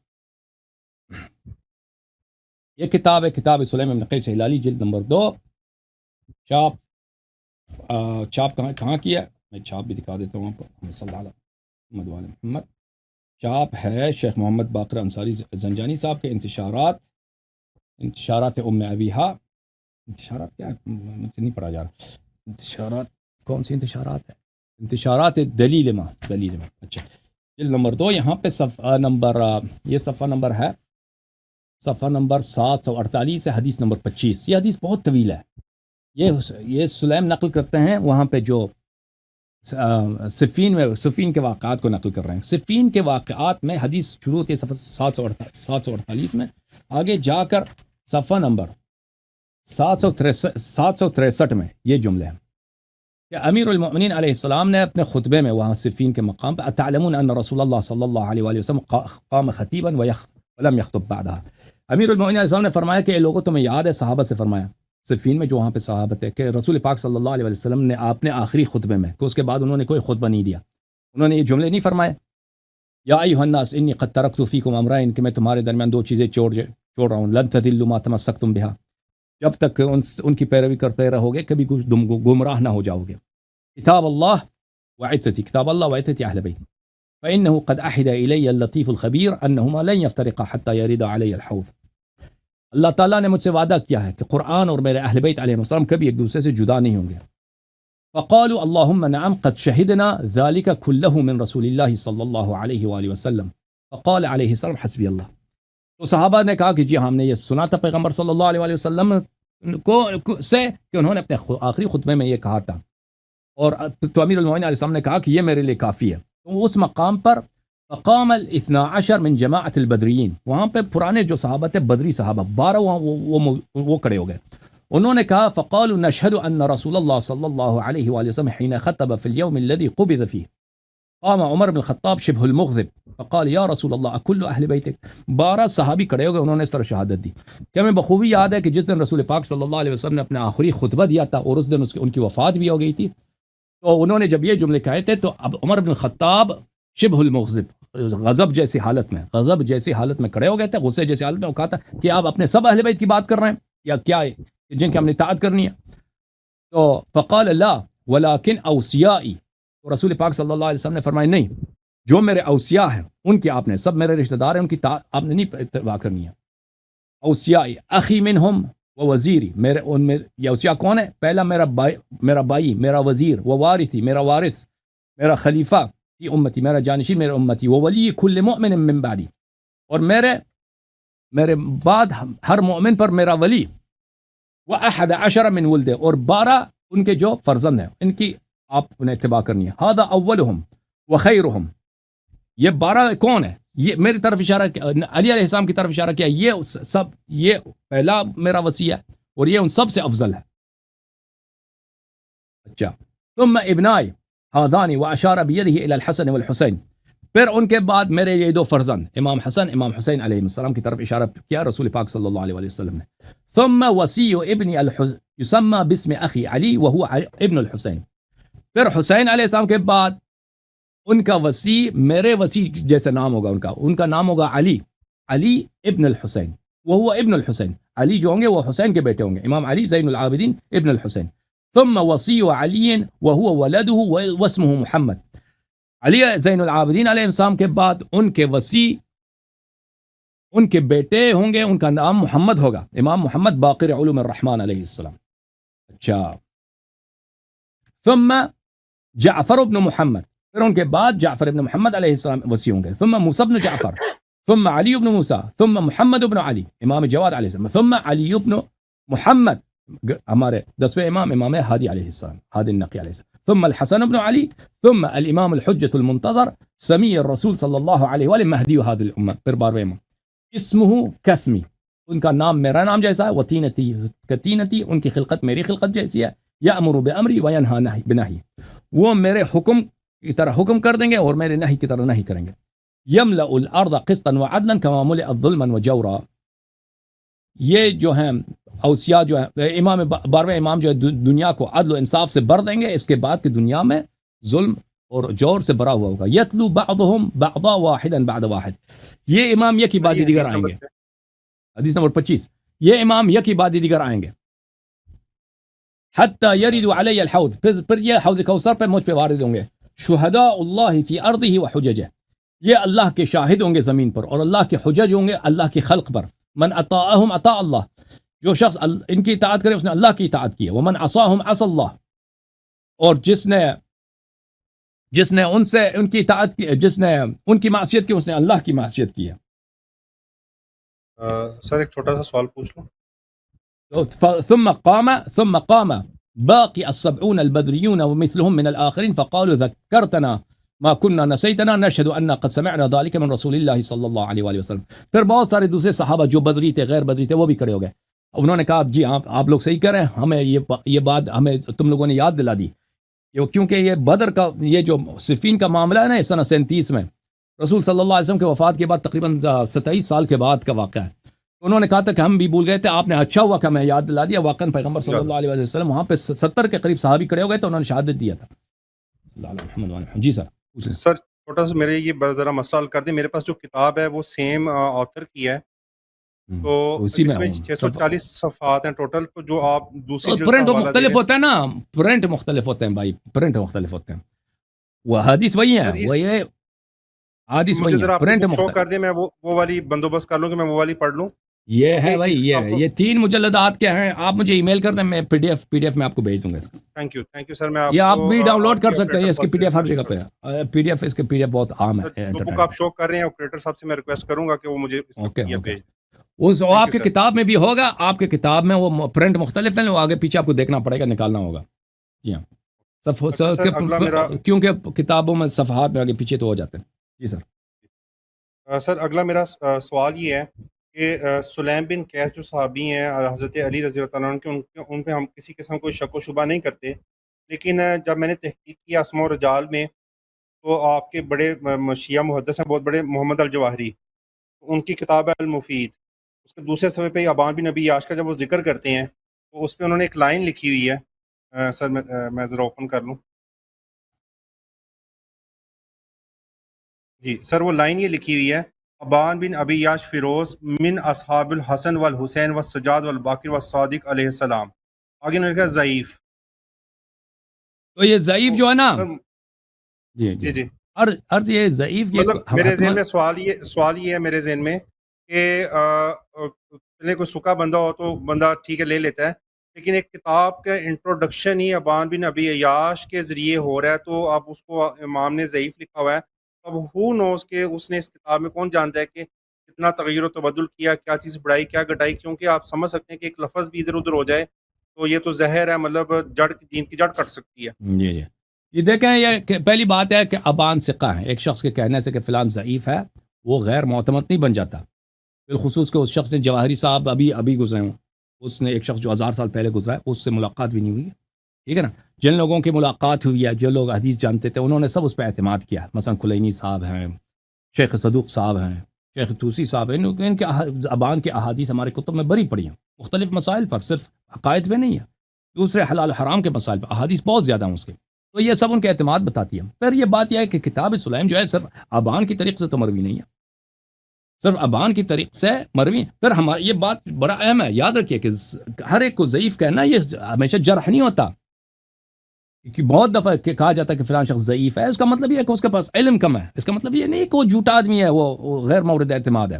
یہ کتاب ہے کتاب سلیم ابن قیس ہلالی, جلد نمبر 2, چھاپ کہاں کی ہے, میں چھاپ بھی دکھا دیتا ہوں آپ کو. صلی اللہ علیہ محمد. چاپ ہے شیخ محمد باقر انصاری زنجانی صاحب کے انتشارات ام ابیہا. انتشارات کیا ہے؟ مجھ سے نہیں پڑھا جا رہا. انتشارات کون سی انتشارات ہے؟ انتشارات دلیل ما. اچھا جلد نمبر 2 یہاں پہ صفحہ نمبر یہ صفحہ نمبر ہے صفحہ نمبر 748 ہے حدیث نمبر 25. یہ حدیث بہت طویل ہے. یہ سلیم نقل کرتے ہیں وہاں پہ جو صفین کے واقعات کو نقل کر رہے ہیں. صفین کے واقعات میں حدیث شروع ہوتی ہے صفحہ 748 میں. آگے جا کر صفحہ نمبر 763 میں یہ جملے ہیں کہ امیر المؤمنین علیہ السلام نے اپنے خطبے میں وہاں صفین کے مقام پہ اتعلمون ان رسول اللہ صلی اللہ علیہ وآلہ وسلم قام خطیبا ولم يخطب بعدها. امیر المؤمنین علیہ السلام نے فرمایا کہ لوگوں تمہیں یاد ہے صحابہ سے فرمایا صفین میں جو وہاں پہ صحابہ تھے کہ رسول پاک صلی اللہ علیہ وسلم نے آپ نے آخری خطبے میں کہ اس کے بعد انہوں نے کوئی خطبہ نہیں دیا انہوں نے یہ جملے نہیں فرمائے یا ایھا الناس انی قد ترکت فیکم امرین کہ میں تمہارے درمیان 2 چیزیں چھوڑ رہا ہوں لن تضلوا ما تمسکتم بها جب تک ان کی پیروی کرتے رہو گے کبھی کچھ گمراہ نہ ہو جاؤ گے. کتاب اللہ وعترتی کتاب اللہ وعترتی اہل بیت فانه قد احد الی اللطیف الخبیر انهما لن يفترقا حتى يرد علی الحوض. اللہ تعالیٰ نے مجھ سے وعدہ کیا ہے کہ قرآن اور میرے اہل بیت علیہ السلام کبھی ایک دوسرے سے جدا نہیں ہوں گے. فقالوا اللهم نعم قد شهدنا ذلك كله من رسول الله صلی اللہ علیہ وآلہ وسلم فقال علیہ السلام حسبی اللہ. تو صحابہ نے کہا کہ جی ہم نے یہ سنا تھا پیغمبر صلی اللہ علیہ وآلہ وسلم کو سے کہ انہوں نے اپنے آخری خطبے میں یہ کہا تھا اور تو امیر المؤمنین علیہ السلام نے کہا کہ یہ میرے لیے کافی ہے. تو اس مقام پر فقام الاثنا عشر من جماعت البدریین وہاں پہ پرانے جو صحابہ تھے بدری صحابہ 12 وہاں وہ کھڑے ہو گئے. انہوں نے کہا فقالوا نشهد ان رسول اللہ صلی اللہ علیہ وآلہ وسلم حين خطب في اليوم الذي قبض فيه قام عمر بن الخطاب شبه المغضب فقال یا رسول اللہ اکل اہل بیتک. 12 صحابی کھڑے ہو گئے انہوں نے اس طرح شہادت دی کہ ہمیں بخوبی یاد ہے کہ جس دن رسول پاک صلی اللہ علیہ وسلم نے اپنا آخری خطبہ دیا تھا اور اس دن ان کی وفات بھی ہو گئی تھی. تو انہوں نے جب یہ جملے کہے تھے تو اب عمر بن الخطاب شبہ المغضب غضب جیسی حالت میں کھڑے ہو گئے تھے غصے جیسی حالت میں. وہ کہا تھا کہ آپ اپنے سب اہل بیت کی بات کر رہے ہیں یا کیا ہے جن کی ہم نے اطاعت کرنی ہے. تو فقال لا ولكن اوصیائی. تو رسول پاک صلی اللہ علیہ وسلم نے فرمایا نہیں جو میرے اوصیاء ہیں ان کی آپ نے سب میرے رشتہ دار ہیں ان کی آپ نے نہیں اتباع کرنی ہے. اوصیائی اخی منہم و وزیری میرے ان میں یہ اوصیاء کون ہے؟ پہلا میرا بائی میرا وزیر و وارثی میرا وارث میرا خلیفہ کی امتی میرا جانشین میرے امتی و ولی کل مؤمن من بعدی اور میرے بعد ہر مومن پر میرا ولی و 11 من ولدے اور 12 ان کے جو فرزند ہیں ان کی آپ انہیں اتباع کرنی ہے. هذا اولهم وخيرهم یہ 12 کون ہے؟ یہ میری طرف اشارہ علی علیہ السلام کی طرف اشارہ کیا یہ پہلا میرا وصی ہے اور یہ ان سب سے افضل ہے. اچھا ثم ابنائی هذان واشار بيده الى الحسن والحسين پھر ان کے بعد میرے یہ 2 فرزند امام حسن امام حسین علیہ السلام کی طرف اشارہ کیا رسول پاک صلی اللہ علیہ وسلم نے. ثم وصی ابن يسمى باسم اخي علي وهو ابن الحسين پھر حسین علیہ السلام کے بعد ان کا وصی میرے وصی جیسے نام ہوگا ان کا نام ہوگا علی ابن الحسین وهو ابن الحسین. علی جو ہوں گے وہ حسین کے بیٹے ہوں گے امام علی زین العابدین ابن الحسین. ثم وصی علی وهو ولده واسمه محمد. علی زین العابدین علیہ السلام کے بعد ان کے وصی ان کے بیٹے ہوں گے ان کا نام محمد ہوگا امام محمد باقر علوم الرحمن علیہ السلام. اچھا ثم جعفر بن محمد پھر ان کے بعد جعفر بن محمد علیہ السلام وصی ہوں گے. ثم موسیٰ بن جعفر ثم علی بن موسیٰ ثم محمد بن علی امام جواد علیہ السلام ثم علی بن محمد ہمارے 10ویں امام ہادی علیہ السلام ہادی النقی علیہ السلام ثم الحسن بن علی ثم الامام الحجة المنتظر سمی الرسول صلی اللہ علیہ وآلہ مہدی هذه الامہ. پھر 12ویں امام اسمہ کسمی ان کا نام میرا نام جیسا ہے وطینتی کتینتی ان کی خلقت میری خلقت جیسی ہے. یأمر بأمری وینہی بنہی وہ میرے حکم کی طرح حکم کر دیں گے اور میرے نہی کی طرح نہیں کریں گے. یملأ الارض قسطا وعدلا كما ملئت ظلما وجورا. یہ جو ہیں اوصیاء جو ہیں امام 12ویں امام جو ہے دنیا کو عدل و انصاف سے بھر دیں گے اس کے بعد کہ دنیا میں ظلم اور جور سے بھرا ہوا ہوگا. یتلو بعضهم بعضا واحدا بعد واحد. یہ امام یکی بعد دیگر آئیں گے. حدیث نمبر 25 یہ امام یکی بعد دیگر آئیں گے. حتی یرد علی الحوض پھر یہ حوض کوثر پہ مجھ پہ وارد ہوں گے. شہداء اللہ فی ارضہ وحججہ یہ اللہ کے شاہد ہوں گے زمین پر اور اللہ کے حجج ہوں گے اللہ کی خلق پر. من اطاعہم اطاع اللہ, جو شخص ان کی اطاعت کرے اس نے اللہ کی اطاعت کی ہے. ومن عصاہم عصى اللہ, اور جس نے ان کی اطاعت کی, جس نے ان کی معصیت کی, اس نے اللہ کی معصیت کی ہے. سر ایک چھوٹا سا سوال پوچھ لوں. ثم قام باقي السبعون البدريون ومثلهم من الآخرين فقالوا ذكرتنا ما كنا نسيتنا نشهد أن قد سمعنا ذلك من رسول الله صلى الله عليه وآله وسلم. پھر بہت سارے دوسرے صحابہ جو بدری تھے غیر بدری تھے وہ بھی کھڑے ہو گئے. انہوں نے کہا جی آپ لوگ صحیح کر رہے ہیں, ہمیں یہ بات ہمیں تم لوگوں نے یاد دلا دی, کیونکہ یہ بدر کا یہ جو صفین کا معاملہ ہے نا سنہ 37 میں رسول صلی اللہ علیہ وسلم کے وفات کے بعد تقریباً 27 سال کے بعد کا واقعہ ہے. انہوں نے کہا تھا کہ ہم بھی بھول گئے تھے, آپ نے اچھا ہوا کہ ہمیں یاد دلا دیا. واقعاً پیغمبر صلی اللہ علیہ وسلم وہاں پہ 70 کے قریب صحابی کھڑے ہو گئے تو انہوں نے شہادت دیا تھا. جی سر. سر چھوٹا سا میرے یہ ذرا مسئلہ حل کر دیں. میرے پاس جو کتاب ہے وہ سیم آتھر کی ہے, تو اسی اس میں میں 640 صفحات ہیں ٹوٹل. تو جو آپ دوسری جلد پرنٹ کا حوالہ دے مختلف رہے ہوتا ہے نا, پرنٹ مختلف ہوتے ہیں بھائی, پرنٹ مختلف ہوتے ہیں. وہ حدیث وہی ہے, وہی ہے حدیث مجھے وہی ذرا ہے, آپ پرنٹ شو مختلف. کر دیں, میں وہ والی بندوبست کر لوں کہ میں وہ والی پڑھ لوں. یہ ہے بھائی, اس یہ 3 مجلدات کے ہیں. آپ مجھے ای میل کر دیں, میں پی ڈی ایف میں آپ کو بھیج دوں گا اس کا. تھینک یو سر. میں یہ آپ بھی ڈاؤن لوڈ کر سکتے ہیں, اس کی پی ڈی ایف ہر جگہ پہ ہے. پی ڈی ایف اس کے پی ڈی ایف بہت عام ہے. جو بک آپ شو کر رہے ہیں آپریٹر صاحب سے میں ریکویسٹ کروں گا کہ وہ مجھے اس کا PDF بھیج دیں. اس آپ کی کتاب میں بھی ہوگا, آپ کی کتاب میں وہ پرنٹ مختلف ہیں, وہ آگے پیچھے آپ کو دیکھنا پڑے گا, نکالنا ہوگا. جی ہاں, کیونکہ کتابوں میں صفحات میں آگے پیچھے تو ہو جاتے ہیں. جی سر. سر اگلا میرا سوال یہ ہے کہ سلیم بن قیس جو صحابی ہیں حضرت علی رضی اللہ عنہ کے, ان پہ ہم کسی قسم کوئی شک و شبہ نہیں کرتے, لیکن جب میں نے تحقیق کی اسماء و رجال میں تو آپ کے بڑے شیعہ محدث ہیں بہت بڑے, محمد الجواہری, ان کی کتاب ہے المفید, اس کے دوسرے صفحے پہ ابان بن نبی یاش کا جب وہ ذکر کرتے ہیں تو اس پہ انہوں نے ایک لائن لکھی ہوئی ہے. سر میں ذرا اوپن کر لوں. جی سر, وہ لائن یہ لکھی ہوئی ہے, ابان بن ابی یاش فیروز من اصحاب الحسن والحسین والسجاد والباقر والصادق علیہ السلام. آگے انہوں نے کہا ضعیف. تو یہ ضعیف جو ہے نا, جی عرض یہ ضعیف, مطلب میرے ذہن میں سوال یہ ہے میرے ذہن میں کہ کوئی سکا بندہ ہو تو بندہ ٹھیک ہے لے لیتا ہے, لیکن ایک کتاب کا انٹروڈکشن ہی ابان بن ابی عیاش کے ذریعے ہو رہا ہے, تو اب اس کو امام نے ضعیف لکھا ہوا ہے. اب ہو نوز کہ اس نے اس کتاب میں کون جانتا ہے کہ کتنا تغیر و تبدل کیا, کیا چیز بڑھائی کیا گھٹائی, کیونکہ آپ سمجھ سکتے ہیں کہ ایک لفظ بھی ادھر ادھر ہو جائے تو یہ تو زہر ہے, مطلب دین کی جڑ کٹ سکتی ہے. جی یہ دیکھیں, یہ پہلی بات ہے کہ ابان ثقہ ہے. ایک شخص کے کہنے سے کہ فلان ضعیف ہے وہ غیر معتمد نہیں بن جاتا, بالخصوص کہ اس شخص نے جواہری صاحب ابھی گزرے ہوں, اس نے ایک شخص جو 1000 سال پہلے گزرا ہے اس سے ملاقات بھی نہیں ہوئی ہے, ٹھیک ہے نا. جن لوگوں کی ملاقات ہوئی ہے, جو لوگ حدیث جانتے تھے, انہوں نے سب اس پہ اعتماد کیا. مثلا کلینی صاحب ہیں, شیخ صدوق صاحب ہیں, شیخ توسی صاحب ہیں, ان کے ابان کے احادیث ہمارے کتب میں بری پڑی ہیں, مختلف مسائل پر, صرف عقائد پہ نہیں ہے, دوسرے حلال حرام کے مسائل پر احادیث بہت زیادہ ہیں اس کے. تو یہ سب ان کے اعتماد بتاتی ہے. پھر یہ بات یہ ہے کہ کتاب سلیم جو ہے صرف ابان کی طریق سے تو مروی نہیں ہے, صرف ابان کی طریق سے مروی. پھر ہمارا یہ بات بڑا اہم ہے, یاد رکھیے کہ ہر ایک کو ضعیف کہنا یہ ہمیشہ جرح نہیں ہوتا. کہ بہت دفعہ کہا جاتا ہے کہ فلان شخص ضعیف ہے, اس کا مطلب یہ ہے کہ اس کے پاس علم کم ہے, اس کا مطلب یہ نہیں کہ وہ جھوٹا آدمی ہے, وہ غیر مورد اعتماد ہے.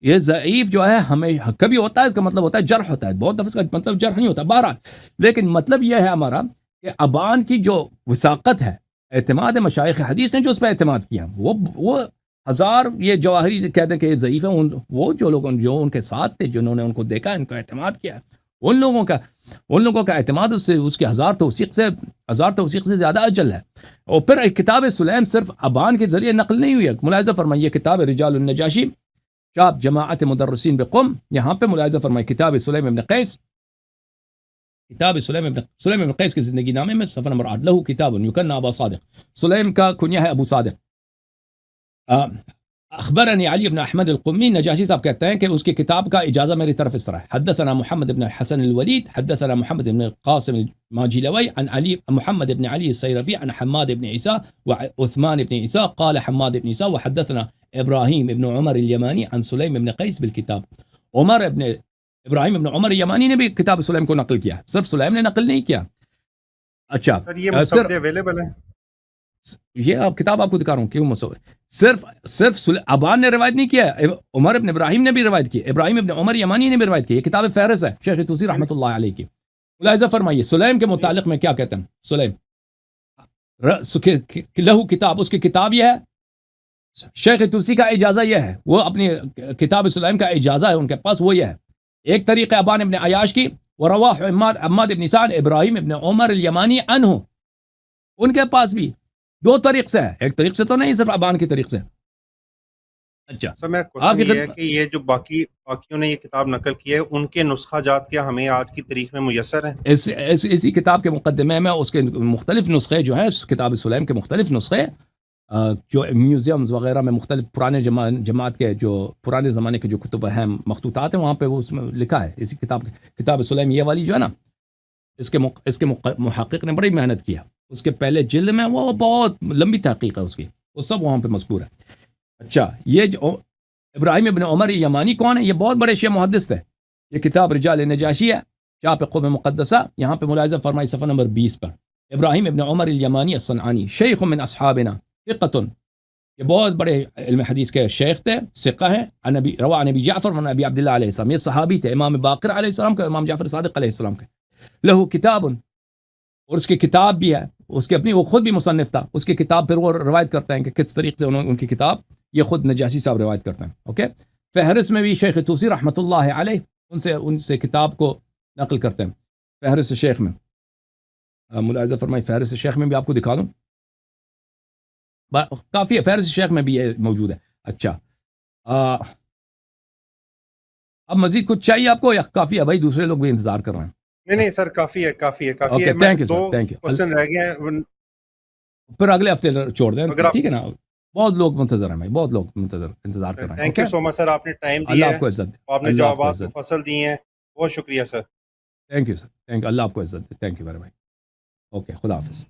یہ ضعیف جو ہے ہمیں کبھی ہوتا ہے, اس کا مطلب ہوتا ہے جرح ہوتا ہے, بہت دفعہ اس کا مطلب جرح نہیں ہوتا بہرحال. لیکن مطلب یہ ہے ہمارا کہ ابان کی جو وثاقت ہے, اعتماد ہے, مشائخ حدیث نے جو اس پہ اعتماد کیا, وہ 1000 یہ جواہری کہتے ہیں کہ یہ ضعیف ہے, وہ جو لوگ جو ان کے ساتھ تھے, جنہوں نے ان کو دیکھا, ان کا اعتماد کیا, ان لوگوں کا اعتماد اس کے 1000 توثیق سے زیادہ اجل ہے. اور پھر کتاب سلیم صرف ابان کے ذریعے نقل نہیں ہوئی ہے. ملاحظہ فرمائیے کتاب رجال النجاشی چاپ جماعت مدرسین بقم, یہاں پہ ملاحظہ فرمائیے کتاب سلیم ابن قیس, کتاب سلیم ابن قیس کی زندگی نامے میں صفحہ نمبر 8 لہو کتاب یکنى ابا صادق. سلیم کا کنیا ہے ابو صادق. اخبرنی علی بن احمد القمی, نجاشی صاحب کہتے ہیں کہ اس کی کتاب کا اجازہ میری طرف اس طرح ہے. حدثنا محمد بن حسن الولید حدثنا محمد بن قاسم الماجلوی عن علی محمد بن علی السیرفی عن حماد بن عیسیٰ وعثمان بن عیسیٰ قال حماد بن عیسیٰ وحدثنا ابراہیم ابن عمر الیمانی عن سلیم بن قیس بالکتاب. ابراہیم ابن عمر الیمانی نے بھی کتاب سلیم کو نقل کیا, صرف سلیم نے نقل نہیں کیا. اچھا یہ مصنف اویلیبل ہے, یہ آپ کتاب آپ کو دکھا رہا ہوں کیوں مسئلہ صرف ابان نے روایت نہیں کیا ہے، عمر ابن ابراہیم نے بھی روایت کی، ابراہیم ابن عمر یمانی نے بھی روایت کی. یہ کتاب فہرست ہے شیخ توسی رحمۃ اللہ علیہ کی. ملاحظہ فرمائیے سلیم کے متعلق میں کیا کہتے ہیں. سلیم لہو کتاب، اس کی کتاب یہ ہے. شیخ توسی کا اجازہ یہ ہے، وہ اپنی کتاب سلیم کا اجازہ ہے ان کے پاس، وہ یہ ہے ایک طریقہ ابان ابن عیاش کی، ورواح عماد ابن سعد ابراہیم ابن عمر الیمانی عنہ، ان کے پاس بھی دو طریق سے ہے، ایک طریق سے تو نہیں، صرف ابان کی طریق سے. اچھا سر میرا کوشچن یہ ہے کہ یہ جو باقیوں نے یہ کتاب نقل کی ہے ان کے نسخہ جات کیا ہمیں آج کی تاریخ میں میسر ہیں؟ اسی کتاب کے مقدمے میں اس کے مختلف نسخے جو ہیں، اس کتاب سلیم کے مختلف نسخے جو میوزیمز وغیرہ میں مختلف پرانے جماعت کے جو پرانے زمانے کے جو کتب ہیں مخطوطات ہیں وہاں پہ وہ اس میں لکھا ہے. اسی کتاب سلیم یہ والی جو ہے نا، اس کے محقق نے بڑی محنت کیا. اس کے پہلے جلد میں وہ بہت لمبی تحقیق ہے اس کی، وہ سب وہاں پہ مذکور ہے. اچھا یہ جو ابراہیم ابن عمر یمانی کون ہے؟ یہ بہت بڑے شیعہ محدث تھے. یہ کتاب رجال نجاشی ہے، چھاپ قوم مقدسہ، یہاں پہ ملاحظہ فرمائی صفحہ نمبر 20 پر. ابراہیم ابن عمر الیمانی الصنعانی شیخ من اصحابنا ثقۃ، یہ بہت بڑے علم حدیث کے شیخ تھے، ثقہ ہیں. روا نبی جعفر و نبی عبداللہ علیہ السلام، یہ صحابی تھے امام باقر علیہ السلام کے، امام جعفر صادق علیہ السلام کے. لہو کتاب، اور اس کی کتاب بھی ہے، اس کی اپنی، وہ خود بھی مصنف تھا. اس کی کتاب پھر وہ روایت کرتے ہیں کہ کس طریقے سے ان کی کتاب یہ خود نجاشی صاحب روایت کرتے ہیں. اوکے، فہرست میں بھی شیخ توسی رحمۃ اللہ علیہ ان سے کتاب کو نقل کرتے ہیں. فہرست شیخ میں ملاحظہ فرمائی، فہرست شیخ میں بھی آپ کو دکھا دوں، کافی ہے، فہرست شیخ میں بھی یہ موجود ہے. اچھا اب مزید کچھ چاہیے آپ کو یا کافی ہے؟ بھائی دوسرے لوگ بھی انتظار کر رہے ہیں. نہیں سر، کافی ہے. Thank you sir, thank you. Question رہ گئے ہیں، پھر اگلے ہفتے چھوڑ دیں، ٹھیک ہے نا؟ بہت لوگ منتظر ہیں بھائی، بہت لوگ انتظار کر رہے ہیں. تھینک یو سو مچ سر، آپ نے ٹائم دیا، اللہ آپ کو عزت، آپ نے جوابات مفصل دیے ہیں، بہت شکریہ sir. Thank you sir, thank you. اللہ آپ کو عزت دے. Thank you very much. Okay, خدا حافظ.